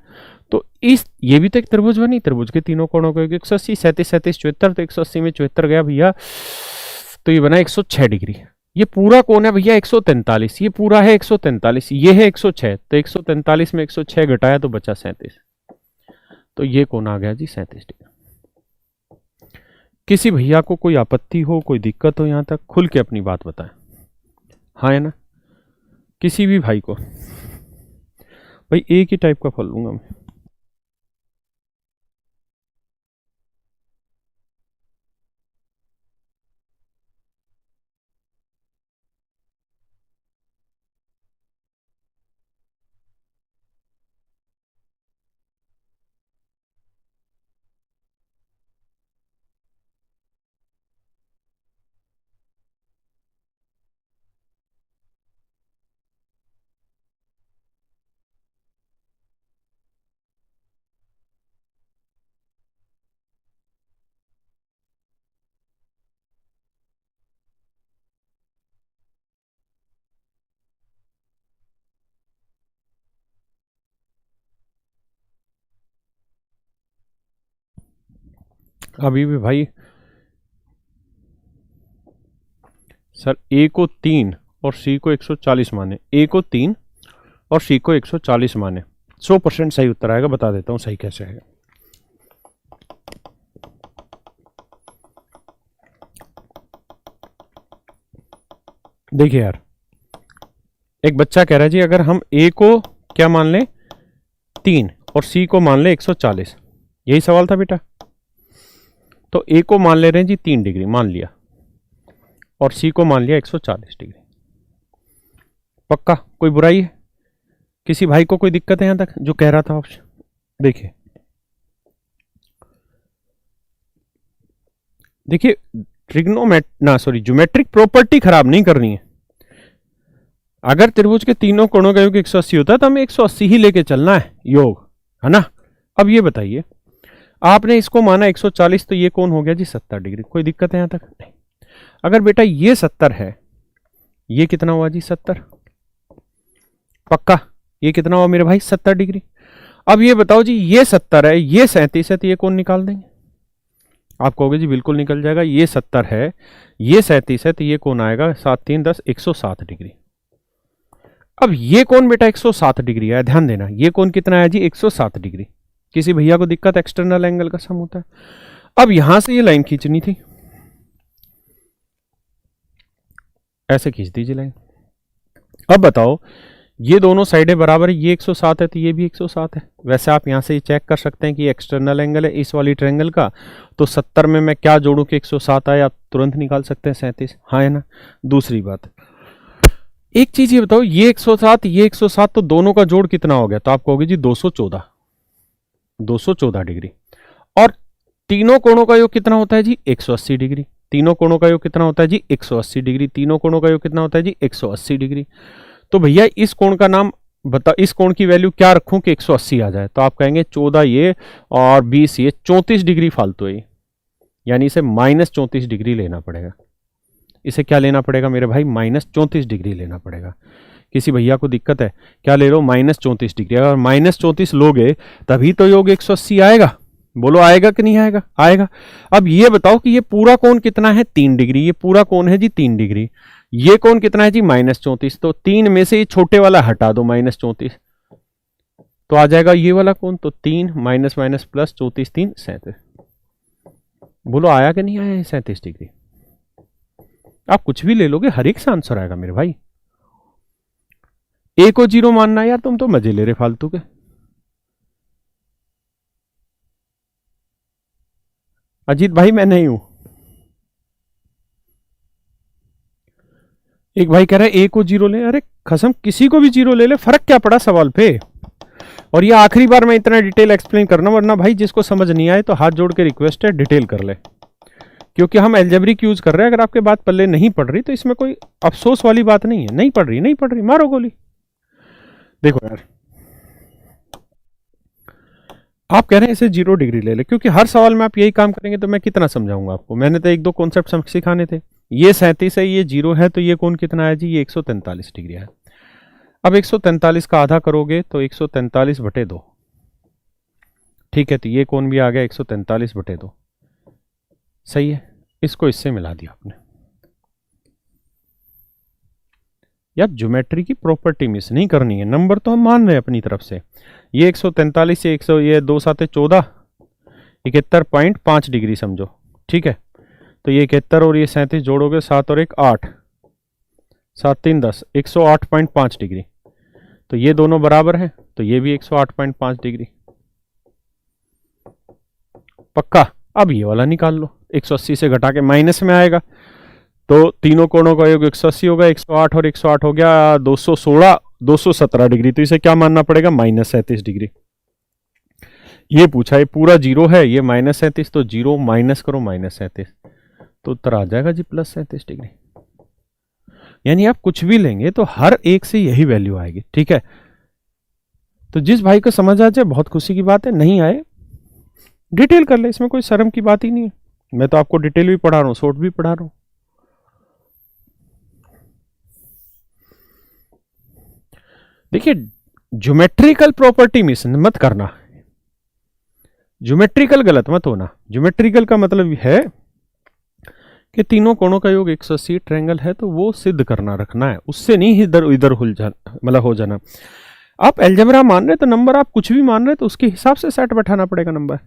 तो इस ये भी तो एक त्रिभुज बनी, त्रिभुज के तीनों कोणों को 180, 37 37 74, तो 180 में 74 गया भैया, तो ये बना 106 डिग्री। ये पूरा कोण है भैया 143, ये पूरा है 143, ये है 106, तो 143 में 106 घटाया तो बचा 37, तो ये कोण आ गया जी 37 डिग्री। किसी भैया को कोई आपत्ति हो, कोई दिक्कत हो, यहां तक खुल के अपनी बात बताएं। हाँ है ना? किसी भी भाई को, भाई एक ही टाइप का फल लूंगा मैं। अभी भी भाई सर ए को 3 और सी को 140 माने, ए को 3 और सी को 140 माने, 100% सही उत्तर आएगा। बता देता हूं सही कैसे आएगा। देखिए यार, एक बच्चा कह रहा है जी अगर हम ए को क्या मान लें 3 और सी को मान लें 140, यही सवाल था बेटा। तो ए को मान ले रहे हैं जी 3 डिग्री मान लिया, और सी को मान लिया 140 डिग्री। पक्का कोई बुराई है? किसी भाई को कोई दिक्कत है यहां तक जो कह रहा था ऑप्शन? देखिए देखिए ज्योमेट्रिक प्रॉपर्टी खराब नहीं करनी है। अगर त्रिभुज के तीनों कोणों का योग 180 होता है तो हमें 180 ही लेके चलना है योग, है ना। अब ये बताइए, आपने इसको माना 140, तो ये कौन हो गया जी 70 डिग्री। कोई दिक्कत है यहां तक? नहीं। अगर बेटा ये 70 है, ये कितना हुआ जी 70, पक्का। ये कितना हुआ मेरे भाई 70 डिग्री। अब ये बताओ जी, ये 70 है, ये 37 है, तो ये कौन निकाल देंगे? आप कहोगे जी बिल्कुल निकल जाएगा। ये 70 है, ये 37 है, तो ये कौन आएगा 7 3 10 107 डिग्री। अब ये कौन बेटा 107 डिग्री आया, ध्यान देना। ये कौन कितना है जी 107 डिग्री। किसी भैया को दिक्कत, एक्सटर्नल एंगल का सम होता है। अब यहां से ये लाइन खींचनी थी, ऐसे खींच दीजिए लाइन। अब बताओ, ये दोनों साइडें बराबर है, ये 107 है तो ये भी 107 है। वैसे आप यहां से चेक कर सकते हैं कि एक्सटर्नल एंगल है इस वाली ट्रायंगल का, तो 70 में मैं क्या जोड़ूं कि 107 आए, आप तुरंत निकाल सकते हैं 37, हाँ है ना। दूसरी बात, एक चीज ये बताओ, ये 107 ये 107, तो दोनों का जोड़ कितना हो गया? तो आप कहोगे जी 214 डिग्री। और तीनों कोणों का योग कितना होता है जी 180 डिग्री। तीनों कोणों का योग कितना होता है जी 180 डिग्री। तीनों कोणों का योग कितना होता है जी 180 डिग्री। तो भैया इस कोण का नाम बता, इस कोण की वैल्यू क्या रखूं कि 180 आ जाए? तो आप कहेंगे 14 ये और 20 ये, 34 डिग्री फालतू है, यानी इसे -34 डिग्री लेना पड़ेगा। इसे क्या लेना पड़ेगा मेरे भाई? -34 डिग्री लेना पड़ेगा। किसी भैया को दिक्कत है? क्या ले लो? -34 डिग्री। अगर -34 लोगे तभी तो योग 180 आएगा। बोलो आएगा कि नहीं आएगा? आएगा। अब ये बताओ कि ये पूरा कोण कितना है? 3 डिग्री। ये पूरा कोण है जी 3 डिग्री। ये कोण कितना है जी -34। तो 3 में से ये छोटे वाला हटा दो, -34, तो आ जाएगा ये वाला कोण। तो 3 माइनस माइनस प्लस 34 3 37। बोलो आया कि नहीं आया 37 डिग्री? आप कुछ भी ले लोगे, हर एक से आंसर आएगा मेरे भाई। ए को 0 मानना यार, तुम तो मजे ले रहे फालतू के। अजीत भाई मैं नहीं हूं। एक भाई कह रहा है ए को 0 ले। अरे कसम, किसी को भी 0 ले ले, फर्क क्या पड़ा सवाल पे। और ये आखिरी बार मैं इतना डिटेल एक्सप्लेन करना, वरना भाई जिसको समझ नहीं आए तो हाथ जोड़ के रिक्वेस्ट है डिटेल कर ले, क्योंकि हम एल्जेब्रिक यूज कर रहे हैं। अगर आपके बात पल्ले नहीं पड़ रही तो इसमें कोई अफसोस वाली बात नहीं है। नहीं पड़ रही, नहीं पड़ रही, मारो गोली। देखो यार, आप कह रहे हैं इसे 0 डिग्री ले ले, क्योंकि हर सवाल में आप यही काम करेंगे तो मैं कितना समझाऊंगा आपको। मैंने तो 1 2 कॉन्सेप्ट सिखाने थे। ये 37 है, ये 0 है, तो ये कौन कितना है जी? ये 143 डिग्री है। अब 143 का आधा करोगे तो 143/2, ठीक है। तो ये कौन भी आ गया 143/2, सही है। इसको इससे मिला दिया आपने। यार ज्योमेट्री की प्रॉपर्टी मिस नहीं करनी है, नंबर तो हम मान रहे हैं अपनी तरफ से। ये 143 से 100, ये 2 7 14, 71.5 डिग्री समझो, ठीक है। तो ये 71 और ये 37 जोड़ोगे, 7 और 1 8, 7 3 10, 108.5 डिग्री। तो ये दोनों बराबर हैं, तो ये भी 108.5 डिग्री, पक्का। अब ये वाला निकाल लो, 180 से घटा के माइनस में आएगा, तो तीनों कोणों का योग 180 होगा। 108 और 108 हो गया 216, 217 डिग्री। तो इसे क्या मानना पड़ेगा? -37 डिग्री। ये पूछा, ये पूरा 0 है, ये -37, तो 0 माइनस करो -37, तो उत्तर आ जाएगा जी +37 डिग्री। यानी आप कुछ भी लेंगे तो हर एक से यही वैल्यू आएगी, ठीक है। तो जिस भाई को समझ आ जाए बहुत खुशी की बात है, नहीं आए डिटेल कर ले, इसमें कोई शर्म की बात ही नहीं है। मैं तो आपको डिटेल भी पढ़ा रहा हूं, शॉर्ट भी पढ़ा रहा हूं। देखिए, ज्योमेट्रिकल प्रॉपर्टी मिस मत करना, ज्योमेट्रिकल गलत मत होना। ज्योमेट्रिकल का मतलब है कि तीनों कोणों का योग 180 ट्रायंगल है, तो वो सिद्ध करना रखना है, उससे नहीं इधर उधर मतलब हो जाना। आप एल्जेब्रा मान रहे तो नंबर, आप कुछ भी मान रहे तो उसके हिसाब से सेट बैठाना पड़ेगा नंबर।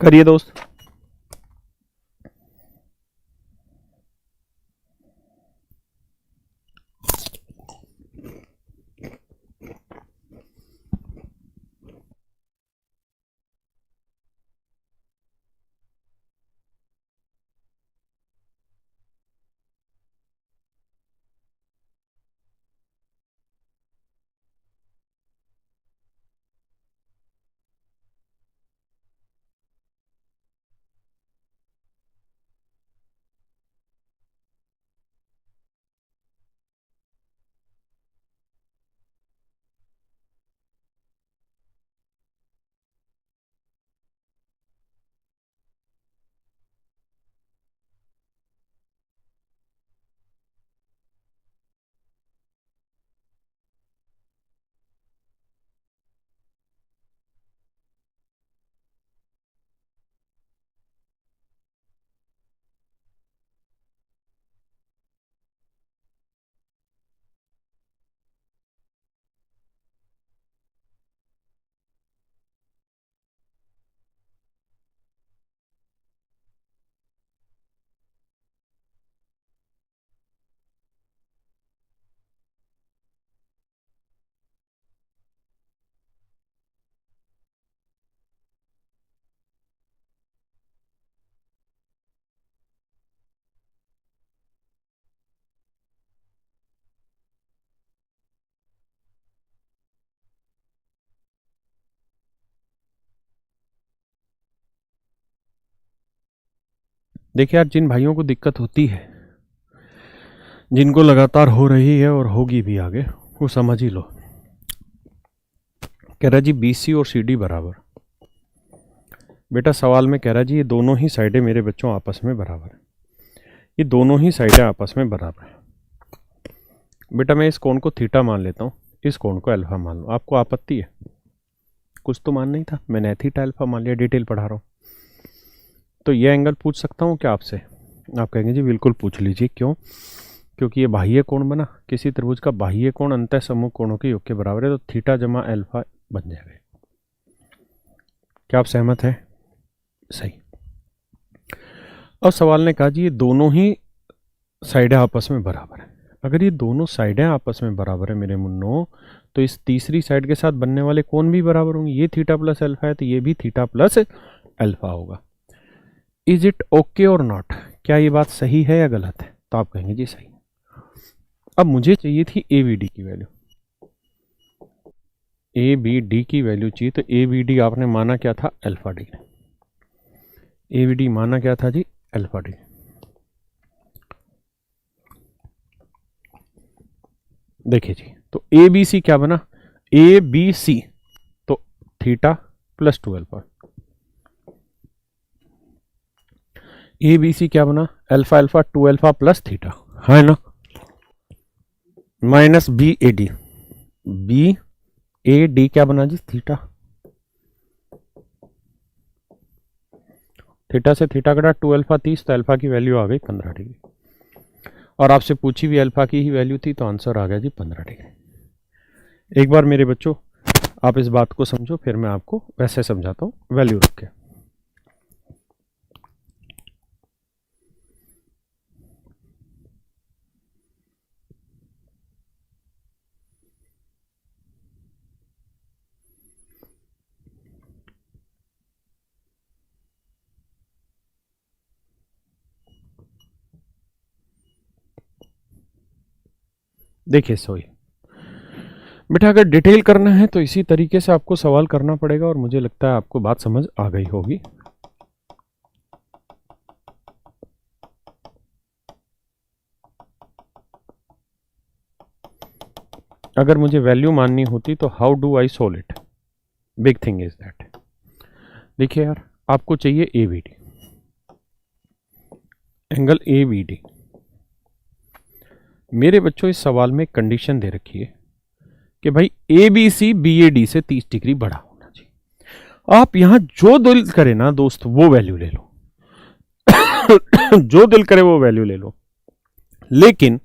करिए दोस्त। देखिए यार, जिन भाइयों को दिक्कत होती है, जिनको लगातार हो रही है और होगी भी आगे, वो समझ ही लो। कह रहा जी BC और CD बराबर। बेटा सवाल में कह रहा जी ये दोनों ही साइडें मेरे बच्चों आपस में बराबर है, ये दोनों ही साइडें आपस में बराबर है। बेटा मैं इस कोण को थीटा मान लेता हूँ, इस कोण को अल्फा मान लो। आपको आपत्ति है? कुछ तो मान नहीं था, मैंने थीटा अल्फा मान लिया, डिटेल पढ़ा रहा हूँ। तो ये एंगल पूछ सकता हूँ क्या आपसे? आप कहेंगे जी बिल्कुल पूछ लीजिए। क्यों? क्योंकि ये बाह्य कोण बना, किसी त्रिभुज का बाह्य कोण अंतः समूह कोणों के योग के बराबर है, तो थीटा जमा अल्फा बन जाएगा। क्या आप सहमत हैं? सही। अब सवाल ने कहा जी ये दोनों ही साइडें आपस में बराबर है। अगर ये दोनों साइडें आपस में बराबर है मेरे मुन्नो, तो इस तीसरी साइड के साथ बनने वाले कोण भी बराबर होंगे। ये थीटा प्लस अल्फा है तो ये भी थीटा प्लस अल्फा होगा। इज इट ओके और नॉट? क्या ये बात सही है या गलत है? तो आप कहेंगे जी सही। अब मुझे चाहिए थी ABD की वैल्यू, ABD की वैल्यू चाहिए। तो ABD आपने माना क्या था? Alpha degree. ABD माना क्या था जी? Alpha degree. देखिए जी, तो ABC क्या बना? ABC तो थीटा प्लस 2 अल्फा। ABC क्या बना? Alpha alpha 2 alpha plus theta, है ना? Minus BAD। BAD क्या बना जी? थीटा। थीटा से थीटा कटा 2 अल्फा 30, तो अल्फा की वैल्यू आ गई 15 डिग्री। और आपसे पूछी हुई अल्फा की ही वैल्यू थी, तो आंसर आ गया जी 15 डिग्री। एक बार मेरे बच्चों आप इस बात को समझो, फिर मैं आपको वैसे समझाता हूँ, वैल्यू रख के। देखिए सोई बेटा, अगर डिटेल करना है तो इसी तरीके से आपको सवाल करना पड़ेगा, और मुझे लगता है आपको बात समझ आ गई होगी। अगर मुझे वैल्यू माननी होती तो how do I solve it? Big thing is that. देखिए यार, आपको चाहिए ABD, एंगल ABD। मेरे बच्चों इस सवाल में कंडीशन दे रखी है कि भाई ABC BAD से 30 डिग्री बड़ा होना चाहिए। आप यहां जो दिल करे ना दोस्त वो वैल्यू ले लो जो दिल करे वो वैल्यू ले लो, लेकिन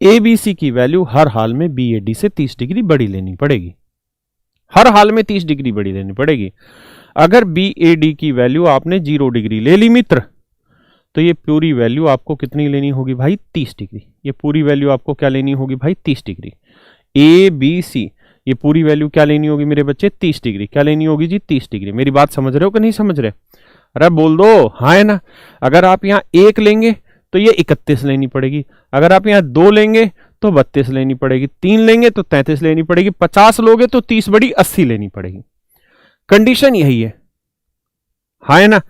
ABC की वैल्यू हर हाल में BAD से 30 डिग्री बड़ी लेनी पड़ेगी। हर हाल में 30 डिग्री बड़ी लेनी पड़ेगी। अगर बी ए डी की वैल्यू आपने 0 डिग्री ले ली मित्र, तो ये पूरी वैल्यू आपको कितनी लेनी होगी भाई 30 डिग्री। ये पूरी वैल्यू आपको क्या लेनी होगी भाई 30 डिग्री। ए बी सी ये पूरी वैल्यू क्या लेनी होगी मेरे बच्चे 30 डिग्री। क्या लेनी होगी जी 30 डिग्री। मेरी बात समझ रहे हो कि नहीं समझ रहे? अरे बोल दो हाँ है ना। अगर आप यहाँ 1 लेंगे तो ये 31 लेनी पड़ेगी। अगर आप यहाँ 2 लेंगे तो 32 लेनी पड़ेगी। 3 लेंगे तो 33 लेनी पड़ेगी। 50 लोगे तो 30 बड़ी 80 लेनी पड़ेगी। कंडीशन यही है, हाँ है ना।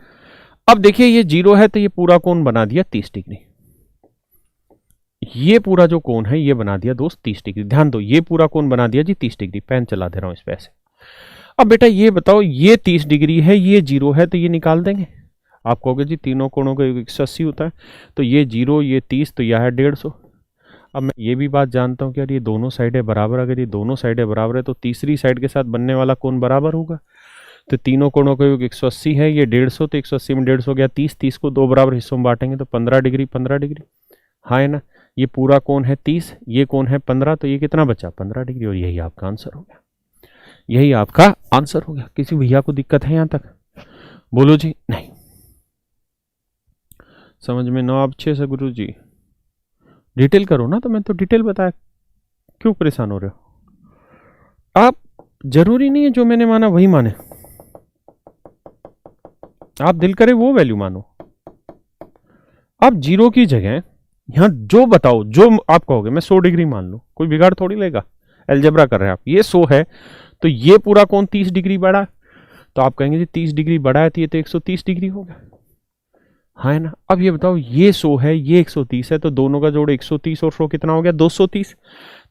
अब देखिए ये 0 है तो ये पूरा कोण बना दिया 30 डिग्री। ये पूरा जो कोण है ये बना दिया दोस्त 30 डिग्री। ध्यान दो ये पूरा कोण बना दिया जी 30 डिग्री। पेन चला दे रहा हूं इस पे ऐसे। अब बेटा ये बताओ ये 30 डिग्री है, ये 0 है, तो ये निकाल देंगे। आप कहोगे जी तीनों कोणों का 180 होता है, तो ये 0 ये 30 तो यह है 150। अब मैं ये भी बात जानता हूँ कि यार ये दोनों साइडें बराबर, अगर ये दोनों साइडें बराबर है तो तीसरी साइड के साथ बनने वाला कोण बराबर होगा। तो तीनों कोणों का योग 180 है, ये 150 तो 180 में 150 हो गया 30। 30 को 2 बराबर हिस्सों में बांटेंगे तो 15 डिग्री 15 डिग्री, हाँ है ना। ये पूरा कोण है 30, ये कोण है 15, तो ये कितना बचा 15 डिग्री। और यही आपका आंसर हो गया, यही आपका आंसर हो गया। किसी भैया को दिक्कत है यहां तक? बोलो जी। नहीं समझ में ना? आप अच्छे से गुरु जी डिटेल करो ना। तो मैं तो डिटेल बताया, क्यों परेशान हो रहे हो आप? जरूरी नहीं है जो मैंने माना वही माने, आप दिल करे वो वैल्यू मानो। आप 0 की जगह यहां जो बताओ, जो आप कहोगे मैं 100 डिग्री मान लूं, कोई बिगाड़ थोड़ी लेगा। अलजेब्रा कर रहे हैं आप। ये 100 है तो ये पूरा कोण 30 डिग्री बढ़ा, तो आप कहेंगे जी 30 डिग्री बढ़ा है तो ये तो 130 डिग्री हो गया, हाँ है ना। अब ये बताओ ये 100 है ये 130 है, तो दोनों का जोड़ 130 और 100 कितना हो गया 230।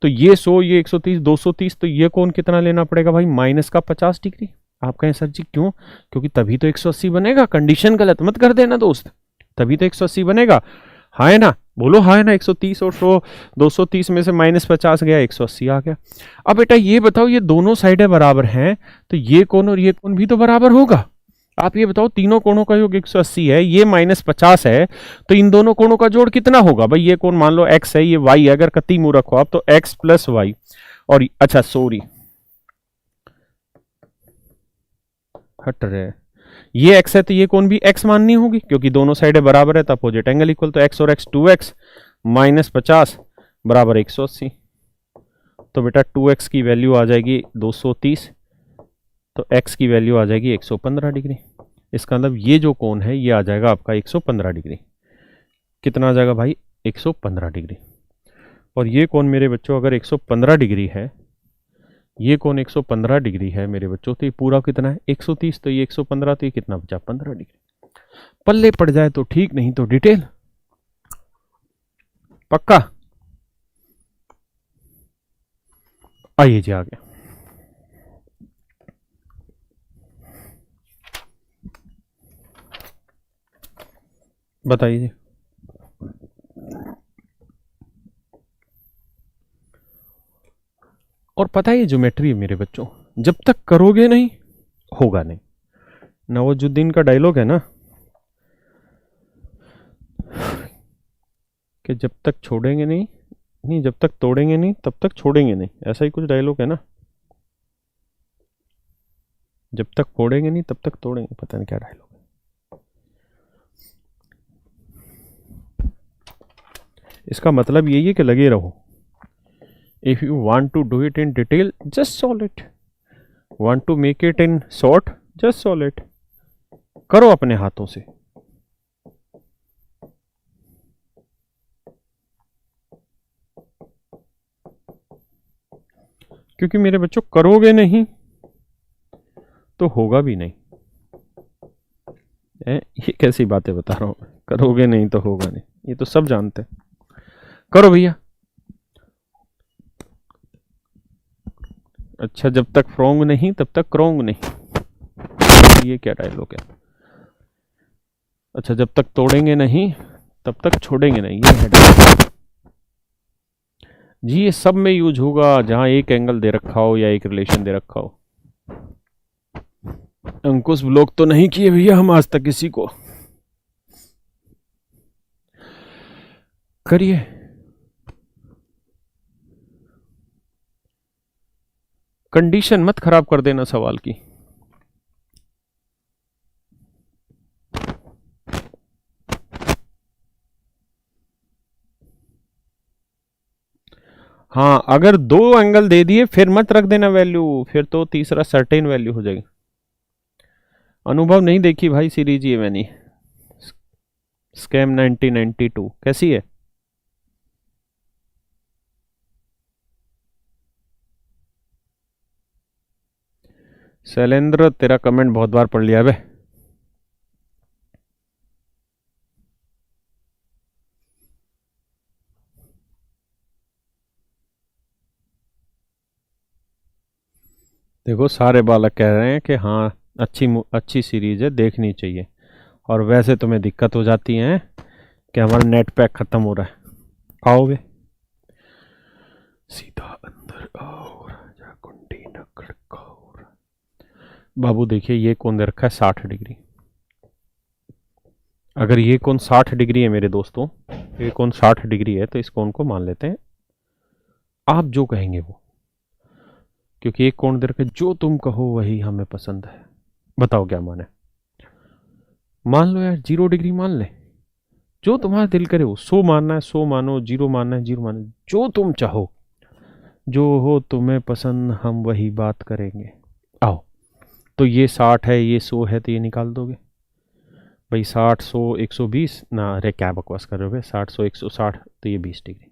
तो ये 100 ये 130 230, तो ये कोण कितना लेना पड़ेगा भाई माइनस का 50 डिग्री। आप कहें सर जी क्यों? क्योंकि तभी तो 180 बनेगा। कंडीशन गलत मत कर देना दोस्त, तभी तो 180 बनेगा, हाँ है ना। बोलो हाँ है ना। 130 और 100 230 में से माइनस 50 गया 180 आ गया। अब बेटा ये बताओ ये दोनों साइडें बराबर हैं तो ये कोण और ये कोण भी तो बराबर होगा। आप ये बताओ तीनों कोणों का योग 180 है, ये माइनस 50 है, तो इन दोनों कोणों का जोड़ कितना होगा भाई? ये कोण मान लो x है, ये y है, अगर कत्ती मुंह रखो आप तो x प्लस वाई। और अच्छा सॉरी हट रहे, ये x है तो ये कोण भी x माननी होगी, क्योंकि दोनों साइडें बराबर है तो अपोजिट एंगल इक्वल। तो x और x 2x माइनस 50 बराबर 180। तो बेटा 2x की वैल्यू आ जाएगी 230, तो x की वैल्यू आ जाएगी 115 डिग्री। इसका मतलब ये जो कोण है ये आ जाएगा आपका 115 डिग्री। कितना आ जाएगा भाई 115 डिग्री। और ये कोण मेरे बच्चों अगर 115 डिग्री है, ये कोण 115 डिग्री है मेरे बच्चों, तो ये पूरा कितना है 130, तो ये 115, तो ये कितना बचा 15 डिग्री। पल्ले पड़ जाए तो ठीक, नहीं तो डिटेल। पक्का? आइए जी आगे। बताइए जी। और पता है ये ज्योमेट्री है मेरे बच्चों, जब तक करोगे नहीं होगा नहीं। नवाजुद्दीन का डायलॉग है ना कि जब तक छोड़ेंगे नहीं जब तक तोड़ेंगे नहीं तब तक छोड़ेंगे नहीं, ऐसा ही कुछ डायलॉग है ना। जब तक फोड़ेंगे नहीं तब तक तोड़ेंगे, पता नहीं क्या डायलॉग है। इसका मतलब यही है कि लगे रहो। If you want to do it in detail, just solve it. Want to make it in short, just solve it. करो अपने हाथों से। क्योंकि मेरे बच्चों करोगे नहीं तो होगा भी नहीं। ये कैसी बातें बता रहा हूं, करोगे नहीं तो होगा नहीं, ये तो सब जानते हैं। करो भैया। अच्छा जब तक फ्रोंग नहीं तब तक क्रोंग नहीं, ये क्या डायलॉग है? अच्छा जब तक तोड़ेंगे नहीं तब तक छोड़ेंगे नहीं, ये है डायलॉग जी। ये सब में यूज होगा जहां एक एंगल दे रखा हो या एक रिलेशन दे रखा हो। अंकुश ब्लॉक तो नहीं किए भैया हम आज तक किसी को। करिए। कंडीशन मत खराब कर देना सवाल की। हाँ, अगर दो एंगल दे दिए फिर मत रख देना वैल्यू, फिर तो तीसरा सर्टेन वैल्यू हो जाएगी। अनुभव नहीं देखी भाई सीरीज ये मैंने। स्कैम 1992 कैसी है? शैलेंद्र तेरा कमेंट बहुत बार पढ़ लिया बे। देखो सारे बालक कह रहे हैं कि हाँ अच्छी सीरीज है, देखनी चाहिए, और वैसे तुम्हें दिक्कत हो जाती है कि हमारा नेट पैक खत्म हो रहा है। आओगे सीधा अंदर आओ राजा कुंडी न खड़काओ। बाबू देखिए ये कोण दे रखा है 60 डिग्री। अगर ये कोण 60 डिग्री है मेरे दोस्तों, ये कोण 60 डिग्री है, तो इस कोण को मान लेते हैं आप जो कहेंगे वो, क्योंकि एक कोण दे रखा है, जो तुम कहो वही हमें पसंद है। बताओ क्या माने? मान लो यार 0 डिग्री मान ले, जो तुम्हारा दिल करे वो, 100 मानना है 100 मानो, 0 मानना है 0 मानो, जो तुम चाहो, जो हो तुम्हें पसंद हम वही बात करेंगे। आओ, तो ये 60 है, ये 100 है, तो ये निकाल दोगे भाई। 60 100 120 ना, अरे क्या बकवास कर रहे हो? 60 100 160, तो ये 20 डिग्री।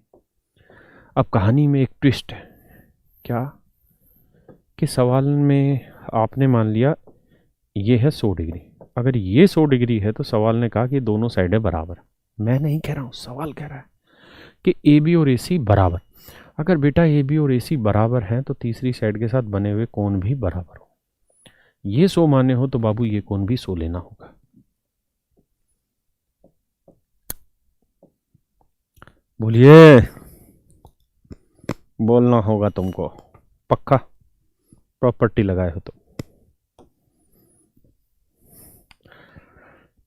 अब कहानी में एक ट्विस्ट है, क्या कि सवाल में आपने मान लिया ये है 100 डिग्री। अगर ये 100 डिग्री है तो सवाल ने कहा कि दोनों साइडें बराबर। मैं नहीं कह रहा हूँ, सवाल कह रहा है कि ए बी और ए सी बराबर। अगर बेटा ए बी और ए सी बराबर हैं तो तीसरी साइड के साथ बने हुए कोण भी बराबर हो। ये 100 माने हो तो बाबू ये कोण भी 100 लेना होगा। बोलिए, बोलना होगा तुमको, पक्का प्रॉपर्टी लगाए हो तो।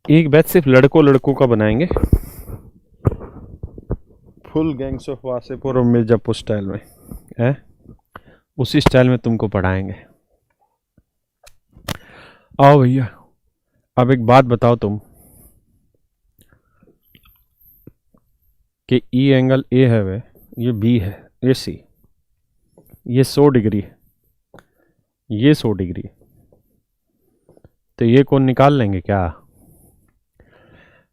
एक बैच सिर्फ लड़कों का बनाएंगे, फुल गैंग्स ऑफ वासेपुर और मिर्जापुर स्टाइल में है, उसी स्टाइल में तुमको पढ़ाएंगे। आओ भैया, अब एक बात बताओ तुम कि ई एंगल ए है वे, ये बी है, ये सी, ये 100 डिग्री है, ये 100 डिग्री, तो ये कोण निकाल लेंगे क्या?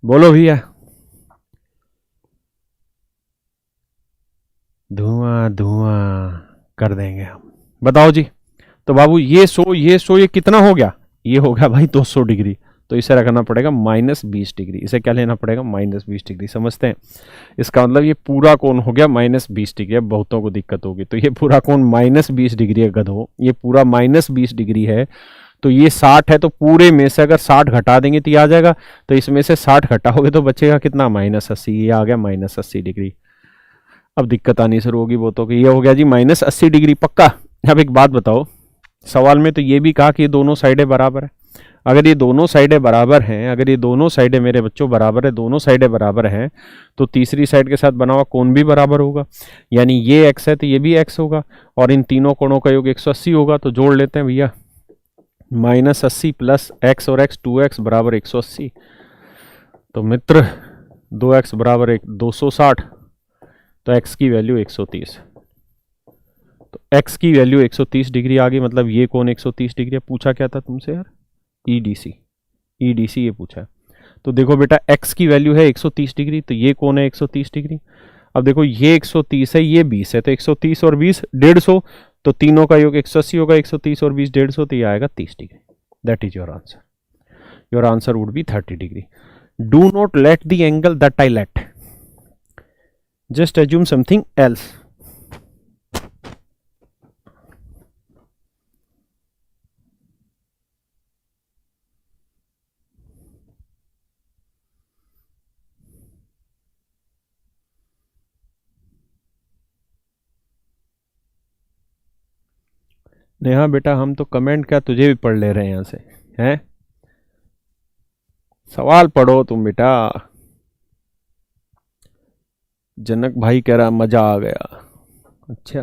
बोलो भैया। धुआं धुआं कर देंगे हम। बताओ जी। तो बाबू ये 100 ये 100 ये कितना हो गया? ये हो गया भाई 200 डिग्री। तो इसे रखना पड़ेगा -20 डिग्री। इसे क्या लेना पड़ेगा? -20 डिग्री। समझते हैं? इसका मतलब ये पूरा कोण हो गया -20 डिग्री। अब बहुतों को दिक्कत होगी, तो ये पूरा कोण -20 डिग्री है गधो, ये पूरा -20 डिग्री है। तो ये 60 है, तो पूरे में से अगर 60 घटा देंगे तो ये आ जाएगा। तो इसमें से 60 घटाओगे तो बचेगा कितना? -80। ये आ गया -80 डिग्री। अब दिक्कत आनी शुरू होगी वो तो, कि ये हो गया जी -80 डिग्री पक्का। अब एक बात बताओ, सवाल में तो ये भी कहा कि ये दोनों साइडें बराबर है। अगर ये दोनों साइडें बराबर हैं, अगर ये दोनों साइडें मेरे बच्चों बराबर है, दोनों साइडें बराबर हैं, तो तीसरी साइड के साथ बना हुआ कोण भी बराबर होगा। यानी ये x है तो ये भी x होगा, और इन तीनों कोणों का योग 180 होगा। तो जोड़ लेते हैं भैया, -80 प्लस x और x, 2x बराबर 180। तो मित्र 2x बराबर 260, तो x की वैल्यू 130। तो x की वैल्यू 130 डिग्री आ गई, मतलब ये कोण 130 डिग्री है। पूछा क्या था तुमसे यार? EDC, EDC ये पूछा है। तो देखो बेटा x की वैल्यू है 130 डिग्री, तो ये कोण है 130 डिग्री। अब देखो ये 130 है, ये 20 है, तो 130 और 20 150, तो तीनों का योग 180 होगा। 130 और 20 150, तो ये आएगा 30 degree. That is your answer. Your answer would be 30 degree. Do not let the angle that I let, just assume something else. Neha बेटा हम तो कमेंट क्या तुझे भी पढ़ ले रहे हैं यहां से, हैं? सवाल पढ़ो तुम बेटा। जनक भाई कह रहा मजा आ गया। अच्छा,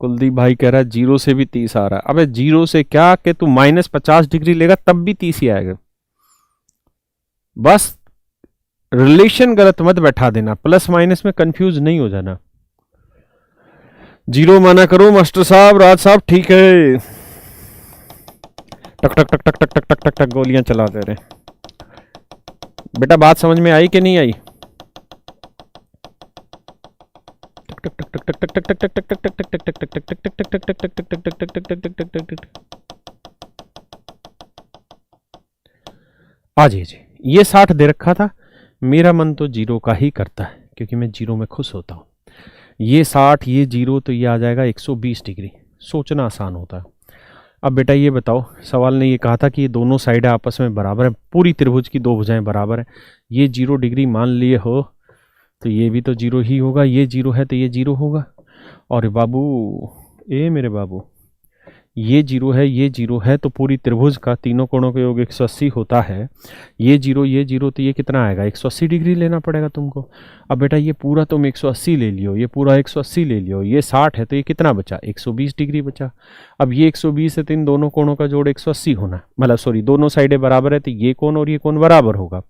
कुलदीप भाई कह रहा है 0 से भी 30 आ रहा है। अबे 0 से क्या कि तू -50 डिग्री लेगा तब भी 30 ही आएगा। बस रिलेशन गलत मत बैठा देना, प्लस माइनस में कंफ्यूज नहीं हो जाना। जीरो माना करो मास्टर साहब, राज साहब, ठीक है। टक टक टक टक टक टक टक टक टक गोलियां चला दे रहे। बेटा बात समझ में आई कि नहीं आई? आ जाइए। ये 60 दे रखा था, मेरा मन तो जीरो का ही करता है क्योंकि मैं जीरो में खुश होता हूं। ये 60, ये जीरो, तो ये आ जाएगा 120 डिग्री। सोचना आसान होता है। अब बेटा ये बताओ, सवाल ने ये कहा था कि ये दोनों साइड आपस में बराबर है, पूरी त्रिभुज की दो भुजाएं बराबर है। ये 0 डिग्री मान लिए हो तो ये भी तो 0 ही होगा, ये 0 है तो ये 0 होगा। और बाबू, ए मेरे बाबू, ये 0 है, ये 0 है, तो पूरी त्रिभुज का तीनों कोणों का योग 180 होता है। ये 0 तो ये कितना आएगा? 180 डिग्री लेना पड़ेगा तुमको। अब बेटा ये पूरा तुम 180 ले लियो, ये पूरा 180 ले लियो, ये 60 है तो ये कितना बचा? 120 डिग्री बचा। अब ये 120 है तो इन दोनों कोणों का जोड़ 180 होना, मतलब सॉरी, दोनों साइडें बराबर है तो ये कोण और ये कोण बराबर होगा।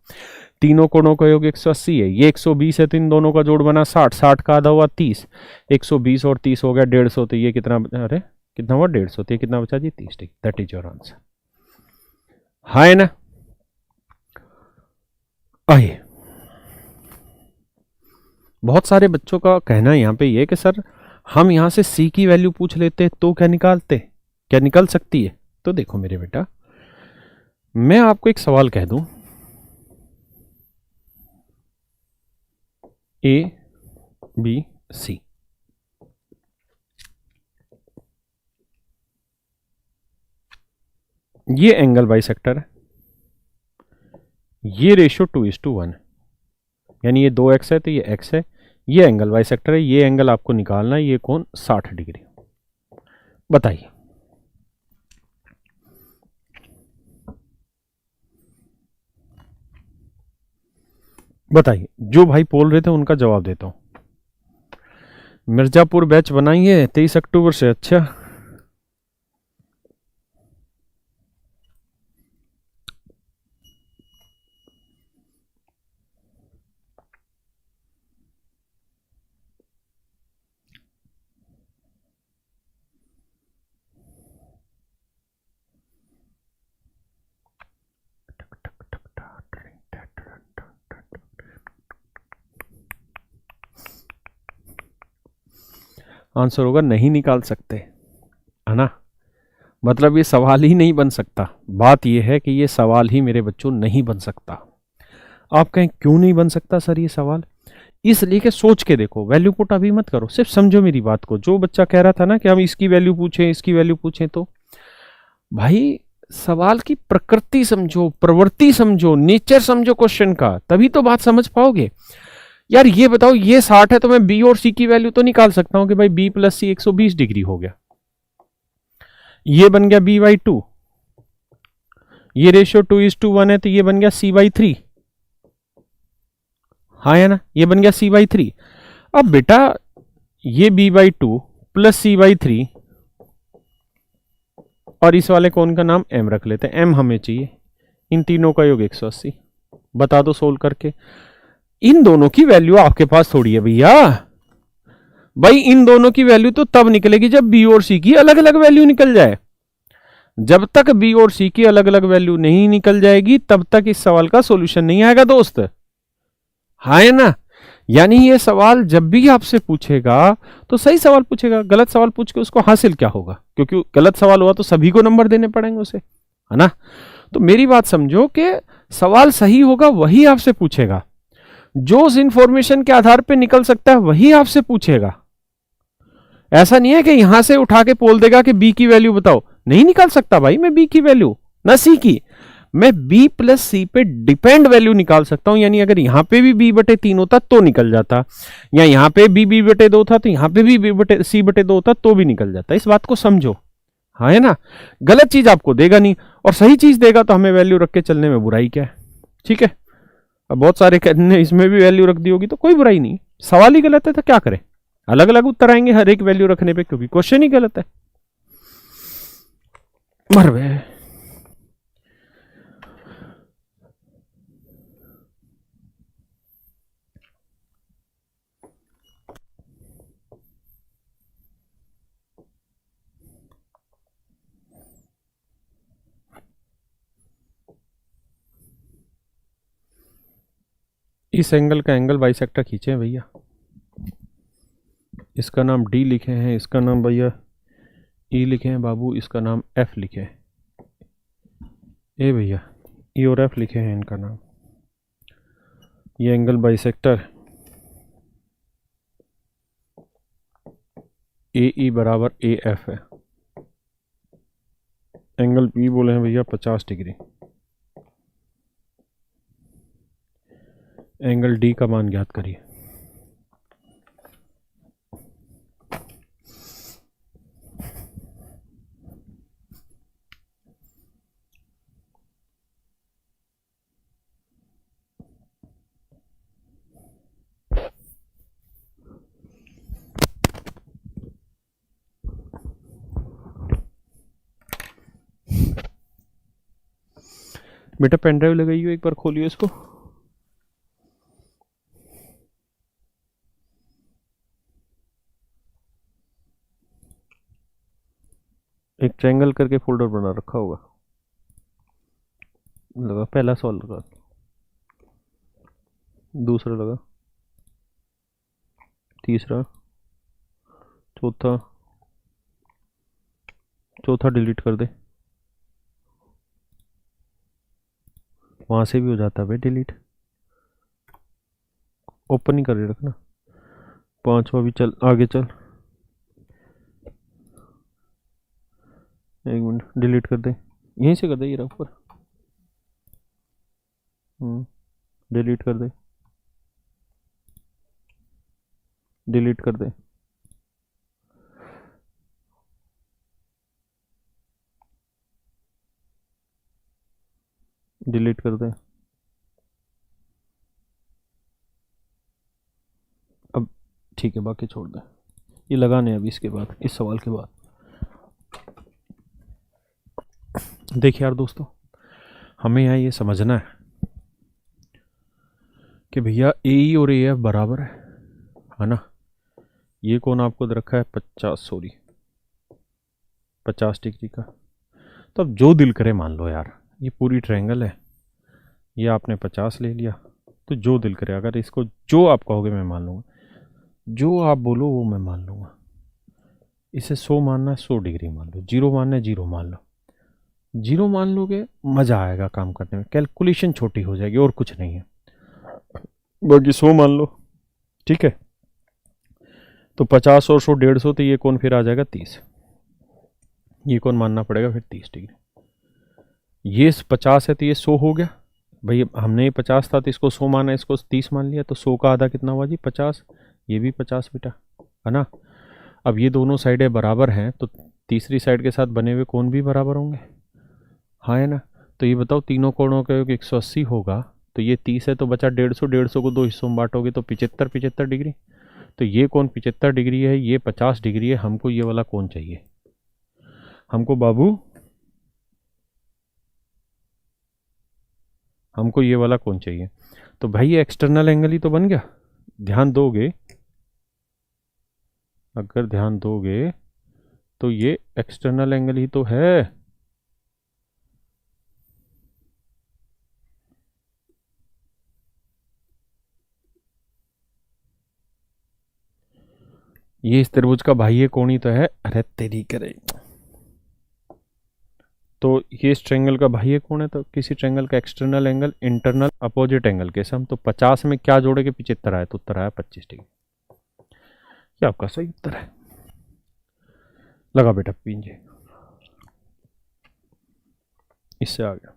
तीनों कोणों का योग 180 है, ये 120 है तो इन दोनों का जोड़ बना 60, 60 का आधा हुआ 30, 120 और 30 हो गया 150, तो ये कितना, अरे कितना हुआ? 150, तो ये कितना बचा जी? 30 degree. That is your answer. हाँ है ना? आइए, बहुत सारे बच्चों का कहना यहाँ पे ये कि सर हम यहाँ से सी की वैल्यू पूछ लेते तो क्या निकालते, क्या निकल सकती है? तो देखो मेरे बेटा, मैं आपको एक सवाल कह दूं, ए बी सी, ये एंगल बाइसेक्टर है, ये रेशियो 2:1 है, यानी ये 2x है तो ये x है, ये एंगल बाइसेक्टर है, ये एंगल आपको निकालना है, ये कोण 60 डिग्री। बताइए, बताइए, जो भाई बोल रहे थे उनका जवाब देता हूं। मिर्जापुर बैच बनाइए 23 अक्टूबर से। अच्छा, आंसर होगा नहीं निकाल सकते, है ना? मतलब ये सवाल ही नहीं बन सकता। बात यह है कि ये सवाल ही मेरे बच्चों नहीं बन सकता। आप कहें क्यों नहीं बन सकता सर ये सवाल? इसलिए कि सोच के देखो, वैल्यू पुट अभी मत करो, सिर्फ समझो मेरी बात को। जो बच्चा कह रहा था ना कि हम इसकी वैल्यू पूछें, इसकी वैल्यू पूछें, तो भाई सवाल की प्रकृति समझो, प्रवृत्ति समझो, नेचर समझो क्वेश्चन का, तभी तो बात समझ पाओगे। यार ये बताओ, ये 60 है तो मैं बी और सी की वैल्यू तो निकाल सकता हूं कि भाई बी प्लस सी 120 डिग्री हो गया, ये बन गया b/2, ये रेशियो 2:1 है तो ये बन गया c/3। हाँ है ना, ये बन गया c/3। अब बेटा ये b/2 प्लस c/3, और इस वाले कोण का नाम m रख लेते हैं, m हमें चाहिए, इन तीनों का योग 180। बता दो सोल्व करके। इन दोनों की वैल्यू आपके पास थोड़ी है भैया, भाई इन दोनों की वैल्यू तो तब निकलेगी जब बी और सी की अलग अलग वैल्यू निकल जाए। जब तक बी और सी की अलग अलग वैल्यू नहीं निकल जाएगी तब तक इस सवाल का सॉल्यूशन नहीं आएगा दोस्त। हाँ है ना? यानी ये सवाल जब भी आपसे पूछेगा तो सही सवाल पूछेगा, गलत सवाल पूछ के उसको हासिल क्या होगा? क्योंकि गलत सवाल हुआ तो सभी को नंबर देने पड़ेंगे उसे, है ना? तो मेरी बात समझो कि सवाल सही होगा वही आपसे पूछेगा, जो उस इंफॉर्मेशन के आधार पे निकल सकता है वही आपसे पूछेगा। ऐसा नहीं है कि यहां से उठा के बोल देगा कि बी की वैल्यू बताओ, नहीं निकाल सकता भाई मैं बी की वैल्यू, ना सी की। मैं b प्लस सी पे डिपेंड वैल्यू निकाल सकता हूं, यानी अगर यहां पे भी b/3 होता तो निकल जाता, या यहां पे b/2 था तो यहां पे भी c/2 होता तो भी निकल जाता। इस बात को समझो, हाँ है ना? गलत चीज आपको देगा नहीं, और सही चीज देगा तो हमें वैल्यू रख के चलने में बुराई क्या है? ठीक है, अब बहुत सारे कहने इसमें भी वैल्यू रख दी होगी तो कोई बुराई नहीं, सवाल ही गलत है तो क्या करें? अलग अलग उत्तर आएंगे हर एक वैल्यू रखने पे, क्योंकि क्वेश्चन ही गलत है। मरवे इस एंगल का एंगल बाइसेक्टर खींचे हैं भैया। इसका नाम डी लिखे हैं, इसका नाम भैया ई लिखे हैं बाबू, इसका नाम एफ लिखे हैं। ए भैया ई और एफ लिखे हैं इनका नाम। ये एंगल बाइसेक्टर ए ई बराबर ए एफ है। एंगल पी बोले हैं भैया 50 डिग्री। एंगल डी का मान ज्ञात करिए। बेटा पेन ड्राइव लगाइए, एक बार खोलिए इसको। एक ट्रायंगल करके फोल्डर बना रखा होगा, लगा पहला सवाल लगा, दूसरा लगा, तीसरा, चौथा, चौथा डिलीट कर दे, वहां से भी हो जाता है भाई डिलीट, ओपन ही कर रखना। पांचवा भी चल, आगे चल, एक मिनट डिलीट कर दे, यहीं से कर दे, ये रहा ऊपर, डिलीट कर दे, डिलीट कर दे, डिलीट कर दे। अब ठीक है, बाकी छोड़ दे, ये लगाने अभी इसके बाद, इस सवाल के बाद। देखिए यार दोस्तों, हमें यहाँ ये समझना है कि भैया ए ई और ए एफ बराबर है ना। ये कौन आपको दे रखा है 50 डिग्री का। तो अब जो दिल करे मान लो यार, ये पूरी ट्रायंगल है, ये आपने 50 ले लिया, तो जो दिल करे, अगर इसको जो आप कहोगे मैं मान लूँगा, जो आप बोलो वो मैं मान लूँगा। इसे 100 मानना है 100 डिग्री मान लो, 0 मानना है 0 मान लो। 0 मान लोगे मज़ा आएगा काम करने में, कैलकुलेशन छोटी हो जाएगी और कुछ नहीं है। बाकी 100 मान लो, ठीक है। तो 50 और 100 150, तो ये कौन फिर आ जाएगा 30। ये कौन मानना पड़ेगा फिर 30 डिग्री। ये 50 है तो ये 100 हो गया भाई, हमने ये 50 था तो इसको 100 माना, इसको 30 मान लिया, तो 100 का आधा कितना हुआ जी 50। ये भी 50 बेटा, है ना। अब ये दोनों साइडें बराबर हैं, तो तीसरी साइड के साथ बने हुए कोण भी बराबर होंगे, हाँ है ना। तो ये बताओ, तीनों कोणों का योग 180 होगा, तो ये 30 है तो बचा 150, 150 को 2 हिस्सों में बांटोगे तो 75 डिग्री। तो ये कोण 75 डिग्री है, ये 50 डिग्री है, हमको ये वाला कोण चाहिए, हमको बाबू, हमको ये वाला कोण चाहिए। तो भाई ये एक्सटर्नल एंगल ही तो बन गया, ध्यान दोगे, अगर ध्यान दोगे तो ये एक्सटर्नल एंगल ही तो है। ये इस त्रिभुज का बाह्य कोण ही तो है। अरे तेरी करे, तो ये इस ट्रायंगल का बाह्य कोण है, तो किसी ट्रायंगल का external angle internal opposite angle के सम। तो 50 में क्या जोड़े के 75 आया, तो उत्तर आया 25 डिग्री। ये आपका सही उत्तर है। लगा बेटा पींजे, इससे आ गया।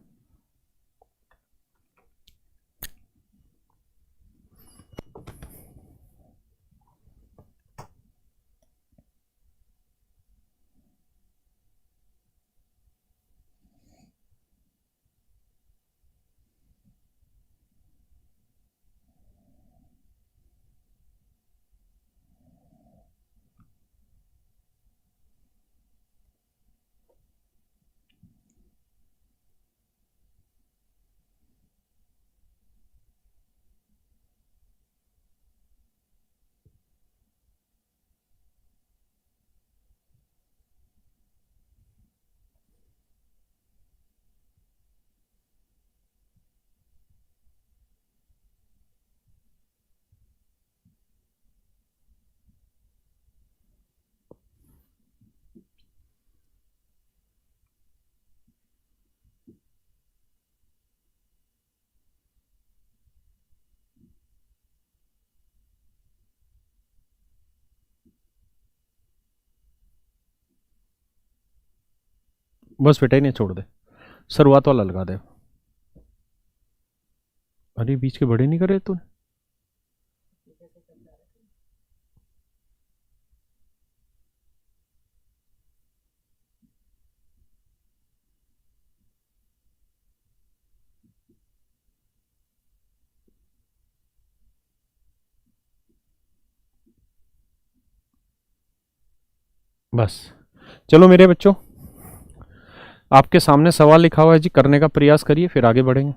बस बेटा इन्हें छोड़ दे, शुरुआत वाला लगा दे। अरे बीच के बड़े नहीं कर रहे तूने? बस चलो मेरे बच्चों, आपके सामने सवाल लिखा हुआ है जी, करने का प्रयास करिए फिर आगे बढ़ेंगे।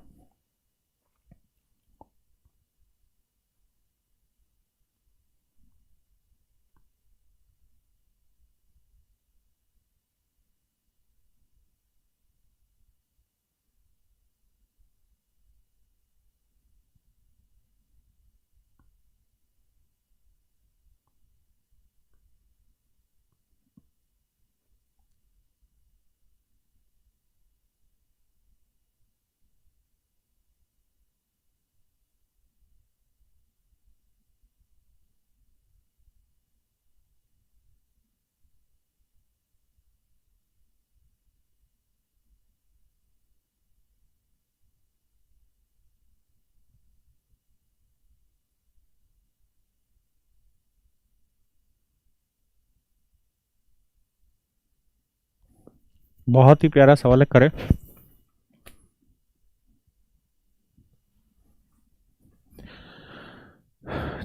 बहुत ही प्यारा सवाल है, करें।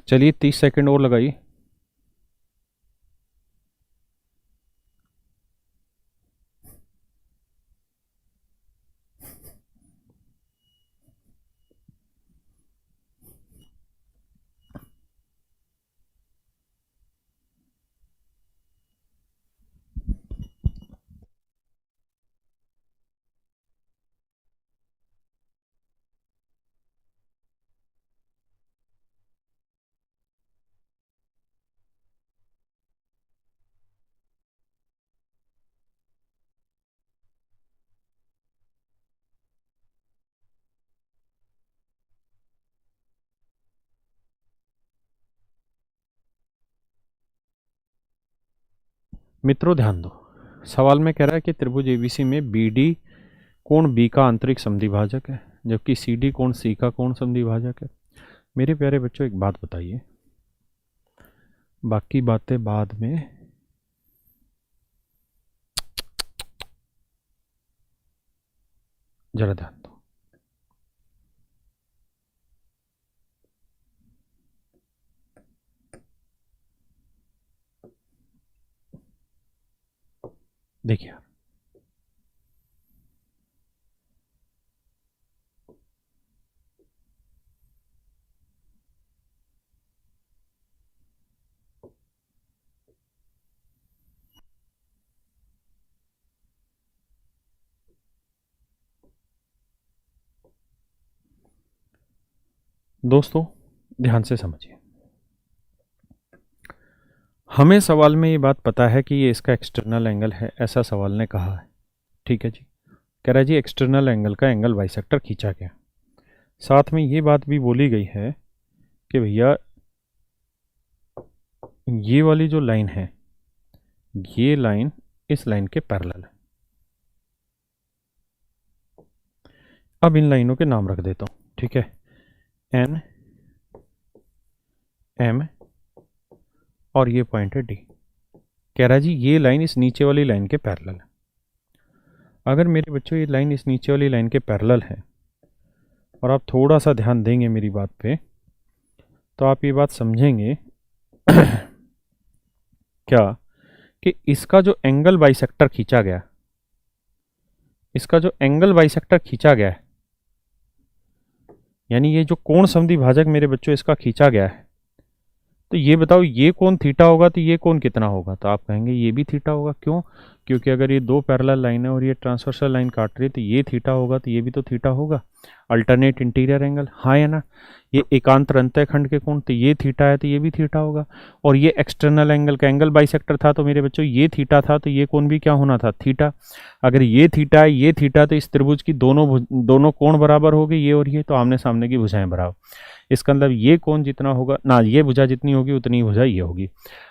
चलिए 30 सेकंड और लगाइए। मित्रों ध्यान दो, सवाल में कह रहा है कि त्रिभुज एबीसी में बीडी कोण बी का आंतरिक समद्विभाजक है, जबकि सीडी कोण सी का कोण समद्विभाजक है। मेरे प्यारे बच्चों एक बात बताइए, बाकी बातें बाद में। जरा ध्यान दो, देखिए दोस्तों, ध्यान से समझिए। हमें सवाल में ये बात पता है कि ये इसका एक्सटर्नल एंगल है, ऐसा सवाल ने कहा है, ठीक है जी। कह रहा है जी एक्सटर्नल एंगल का एंगल बाइसेक्टर खींचा गया। साथ में ये बात भी बोली गई है कि भैया ये वाली जो लाइन है, ये लाइन इस लाइन के पैरेलल है। अब इन लाइनों के नाम रख देता हूं, ठीक है। एन, एम और ये पॉइंट है डी। कह रहा है जी ये लाइन इस नीचे वाली लाइन के पैरेलल है। अगर मेरे बच्चों ये लाइन इस नीचे वाली लाइन के पैरेलल है और आप थोड़ा सा ध्यान देंगे मेरी बात पे, तो आप ये बात समझेंगे क्या कि इसका जो एंगल बाइसेक्टर खींचा गया, इसका जो एंगल बाइसेक्टर खींचा गया है, यानी ये जो कोण समद्विभाजक मेरे बच्चों इसका खींचा गया है, तो ये बताओ ये कोण थीटा होगा तो ये कोण कितना होगा? तो आप कहेंगे ये भी थीटा होगा। क्यों? क्योंकि अगर ये दो पैरेलल लाइन है और ये ट्रांसवर्सल लाइन काट रही है तो ये थीटा होगा, तो ये भी तो थीटा होगा। अल्टरनेट इंटीरियर एंगल, हाँ है ना। ये एकांतर अंतःखंड के कोण, तो ये थीटा है तो ये भी थीटा होगा। और ये एक्सटर्नल एंगल का एंगल बाइसेक्टर था, तो मेरे बच्चों ये थीटा था, तो ये कोण भी क्या होना था? थीटा। अगर ये थीटा है, ये थीटा, तो इस त्रिभुज की दोनों कोण बराबर हो गए, ये और ये, तो आमने सामने की भुजाएं बराबर। इसका मतलब ये कोण जितना होगा ना, ये भुजा जितनी होगी उतनी भुजा ये होगी।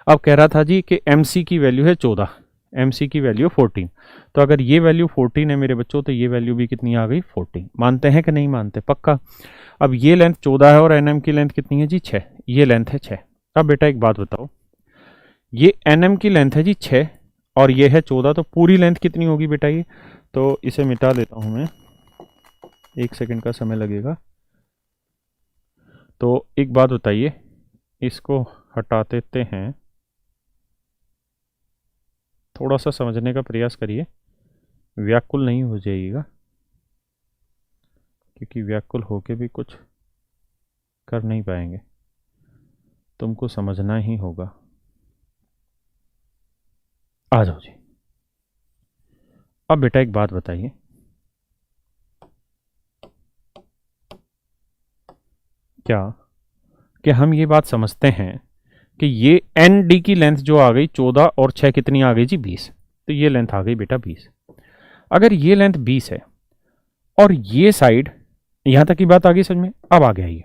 अब कह रहा था जी कि एम सी की वैल्यू है 14, MC की वैल्यू 14। तो अगर ये वैल्यू 14 है मेरे बच्चों, तो ये वैल्यू भी कितनी आ गई 14। मानते हैं कि नहीं मानते? पक्का। अब ये लेंथ 14 है और NM की लेंथ कितनी है जी 6, ये लेंथ है 6। अब बेटा एक बात बताओ, ये NM की लेंथ है जी 6 और ये है 14, तो पूरी लेंथ कितनी होगी बेटा ये? तो इसे मिटा देता हूं मैं, 1 सेकंड का समय लगेगा। तो एक बात बताइए, इसको हटा देते हैं, थोड़ा सा समझने का प्रयास करिए, व्याकुल नहीं हो जाइएगा, क्योंकि व्याकुल होके भी कुछ कर नहीं पाएंगे, तुमको समझना ही होगा। आ जाओ जी। अब बेटा एक बात बताइए, क्या कि हम ये बात समझते हैं कि ये ND की लेंथ जो आ गई 14 और 6 कितनी आ गई जी 20, तो ये लेंथ आ गई बेटा 20। अगर ये लेंथ 20 है और ये साइड, यहां तक की बात आ गई समझ में? अब आ गया ये,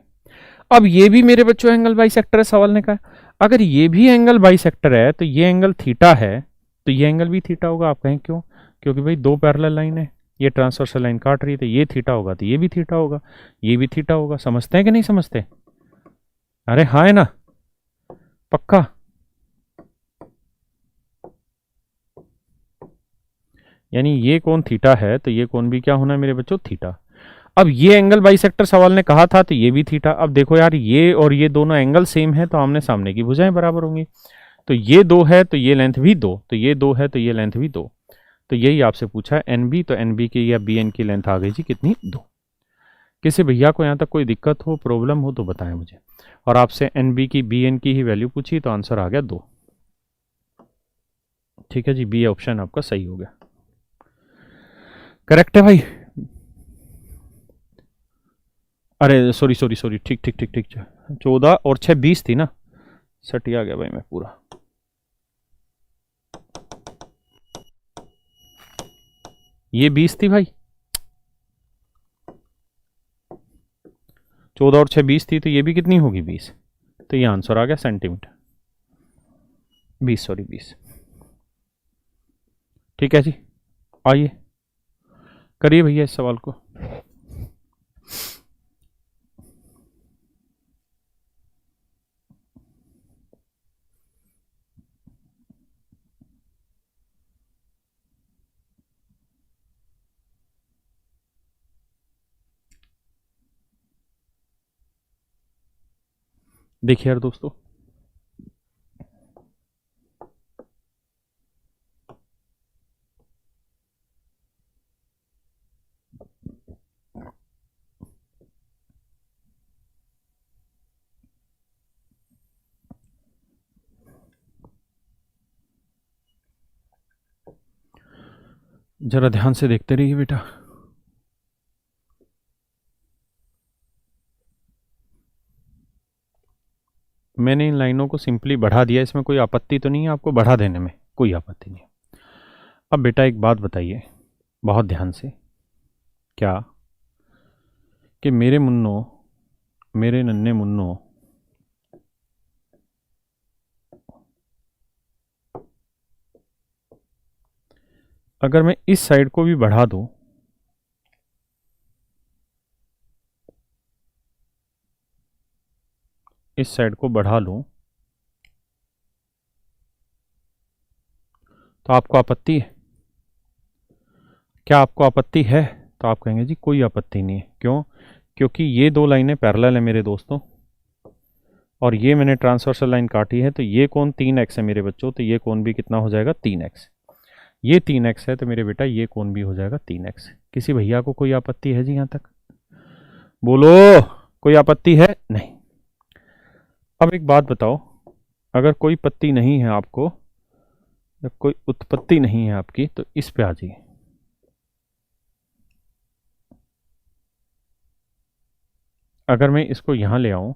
अब ये भी मेरे बच्चों एंगल बाइसेक्टर है, सवाल ने कहा। अगर ये भी एंगल बाइसेक्टर है तो ये एंगल थीटा है, तो ये एंगल भी थीटा होगा। आप कहें क्यों? क्योंकि भाई दो पैरेलल लाइन है, ये ट्रांसवर्सल लाइन काट रही है, तो ये थीटा होगा तो ये भी थीटा होगा, ये भी थीटा होगा। समझते हैं कि नहीं समझते? अरे हाँ है ना, पक्का। यानी ये कोण थीटा है तो ये कोण भी क्या होना है मेरे बच्चों? थीटा। अब ये एंगल बाइसेक्टर सवाल ने कहा था, तो ये भी थीटा। अब देखो यार, ये और ये दोनों एंगल सेम है, तो आमने सामने की भुजाएं बराबर होंगी। तो ये 2 है तो ये लेंथ भी 2, तो ये 2 है तो ये लेंथ भी 2। तो यही आपसे पूछा NB, तो NB की या BN की लेंथ आ गई जी कितनी? 2। किसी भैया को यहाँ तक कोई दिक्कत हो, प्रॉब्लम हो तो बताएं मुझे। और आपसे NB की BN की ही वैल्यू पूछी, तो आंसर आ गया 2। ठीक है जी, बी ऑप्शन आपका सही हो गया, करेक्ट है भाई। अरे सॉरी सॉरी सॉरी, ठीक ठीक ठीक ठीक, 14 और 6 20 थी ना, सटी आ गया भाई मैं पूरा। ये 20 थी भाई, 14 और 6 20 थी, तो ये भी कितनी होगी 20। तो ये आंसर आ गया सेंटीमीटर, 20 सॉरी 20। ठीक है जी, आइए करिए भैया इस सवाल को। देखिए यार दोस्तों, जरा ध्यान से देखते रहिए बेटा। मैंने इन लाइनों को सिंपली बढ़ा दिया, इसमें कोई आपत्ति तो नहीं है आपको? बढ़ा देने में कोई आपत्ति नहीं है। अब बेटा एक बात बताइए बहुत ध्यान से, क्या कि मेरे मुन्नो, मेरे नन्हे मुन्नो, अगर मैं इस साइड को भी बढ़ा दूं, इस साइड को बढ़ा लूं, तो आपको आपत्ति है? क्या आपको आपत्ति है? तो आप कहेंगे जी कोई आपत्ति नहीं है। क्यों? क्योंकि ये दो लाइनें पैरेलल है मेरे दोस्तों, और ये मैंने ट्रांसवर्सल लाइन काटी है, तो ये कोण 3x है मेरे बच्चों, तो ये कोण भी कितना हो जाएगा? 3x। ये 3x है तो मेरे बेटा ये कोण भी हो जाएगा 3x। किसी भैया को कोई आपत्ति है जी यहाँ तक? बोलो, कोई आपत्ति है? नहीं। अब एक बात बताओ, अगर कोई पत्ती नहीं है आपको, या कोई उत्पत्ति नहीं है आपकी, तो इस पे आ जाइए। अगर मैं इसको यहां ले आऊं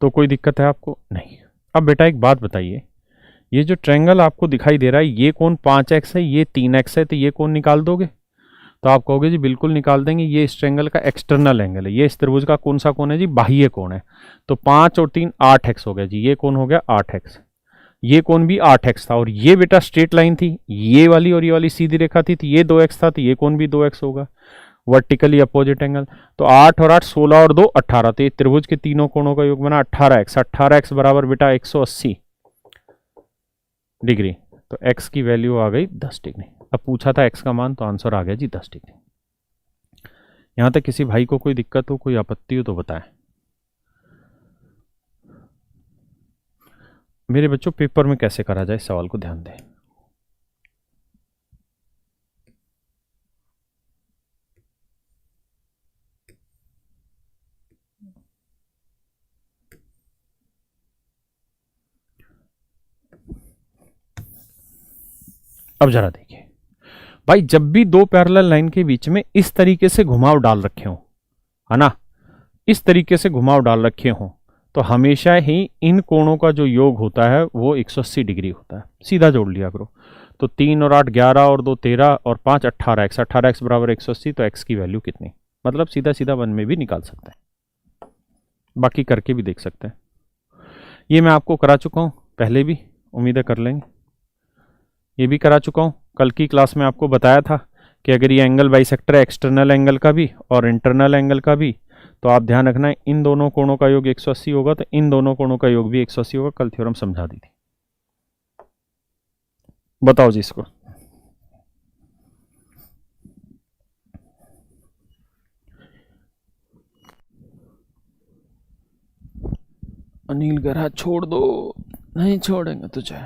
तो कोई दिक्कत है आपको? नहीं। अब बेटा एक बात बताइए, ये जो ट्रायंगल आपको दिखाई दे रहा है, ये कोण 5x है, ये 3x है, तो ये कोण निकाल दोगे? तो आप कहोगे जी बिल्कुल निकाल देंगे, ये इस ट्रायंगल का एक्सटर्नल एंगल है। ये इस त्रिभुज का कौन सा कोण है जी? बाह्य कोण है। तो 5 और 3 8x हो गया जी, ये कोण हो गया 8x। ये कोण भी 8x था और ये बेटा स्ट्रेट लाइन थी, ये वाली सीधी रेखा थी, तो ये 2x था, तो ये कोण भी 2x होगा, वर्टिकली अपोजिट एंगल। तो 8 और 8 16 और 2 18, तो ये त्रिभुज के तीनों कोणों का योग बना 18x। 18x बराबर बेटा 180 डिग्री। तो x की वैल्यू आ गई 10 डिग्री। अब पूछा था x का मान, तो आंसर आ गया जी 10 डिग्री। यहां तक किसी भाई को कोई दिक्कत हो, कोई आपत्ति हो तो बताएं। मेरे बच्चों पेपर में कैसे करा जाए, इस सवाल को ध्यान दें। अब जरा देखिए भाई, जब भी दो पैरेलल लाइन के बीच में इस तरीके से घुमाव डाल रखे हो, है ना, इस तरीके से घुमाव डाल रखे हो, तो हमेशा ही इन कोणों का जो योग होता है वो 180 डिग्री होता है। सीधा जोड़ लिया करो। तो 3 और 8 11 और 2 13 और 5 18x। 18x बराबर 180, तो x की वैल्यू कितनी, मतलब सीधा सीधा वन में भी निकाल सकते हैं, बाकी करके भी देख सकते हैं। ये मैं आपको करा चुका हूँ पहले भी, उम्मीद है कर लेंगे। ये भी करा चुका हूँ, कल की क्लास में आपको बताया था कि अगर ये एंगल बाइसेक्टर है, एक्सटर्नल एंगल का भी और इंटरनल एंगल का भी, तो आप ध्यान रखना है इन दोनों कोणों का योग 180 होगा, तो इन दोनों कोणों का योग भी 180 होगा। कल थ्योरम समझा दी थी। बताओ जी इसको। अनिल गरा छोड़ दो, नहीं छोड़ेंगे तुझे।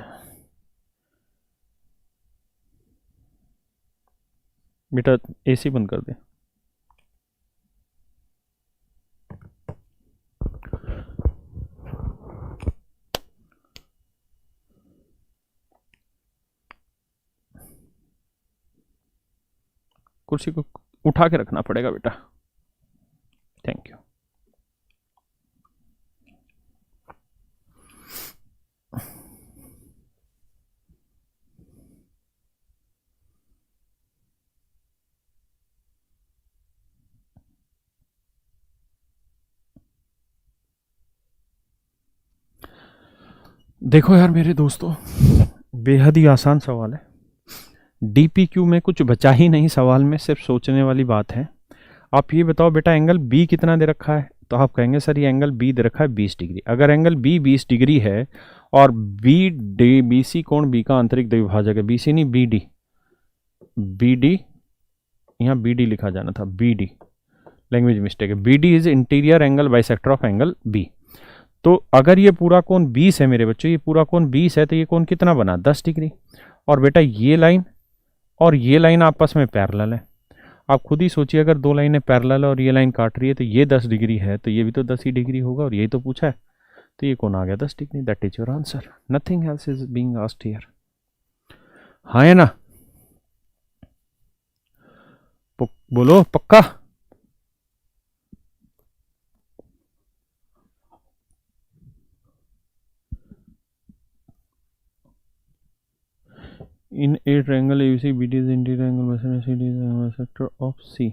बेटा एसी बंद कर दे। कुर्सी को उठा के रखना पड़ेगा बेटा। Thank you. देखो यार मेरे दोस्तों, बेहद ही आसान सवाल है। डीपीक्यू में कुछ बचा ही नहीं सवाल में, सिर्फ सोचने वाली बात है। आप ये बताओ बेटा, एंगल बी कितना दे रखा है, तो आप कहेंगे सर ये एंगल बी दे रखा है 20 डिग्री। अगर एंगल बी 20 डिग्री है और बी डी बी सी कोण बी का आंतरिक द्विभाजक है, बी सी नहीं बी डी, बी डी, यहाँ बी डी लिखा जाना था, बी डी, लैंग्वेज मिस्टेक है। B D is interior angle bisector of angle B. तो अगर ये पूरा कोण 20 है मेरे बच्चों, ये पूरा कोण 20 है, तो ये कोण कितना बना 10 डिग्री। और बेटा ये लाइन और ये लाइन आपस में पैरेलल है। आप खुद ही सोचिए, अगर दो लाइनें पैरेलल है और ये लाइन काट रही है, तो ये 10 डिग्री है, तो ये भी तो 10 ही डिग्री होगा, और यही तो पूछा है, तो ये कोण आ गया 10 degree. That is your answer, nothing else is being asked here. हाँ है ना, बोलो पक्का। In a triangle ABC, BD is interior angle by CD is angle sector of C.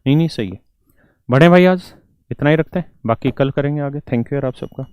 नहीं सही है। बढ़े भाई, आज इतना ही रखते हैं, बाकी कल करेंगे आगे। थैंक यू यार आप सबका।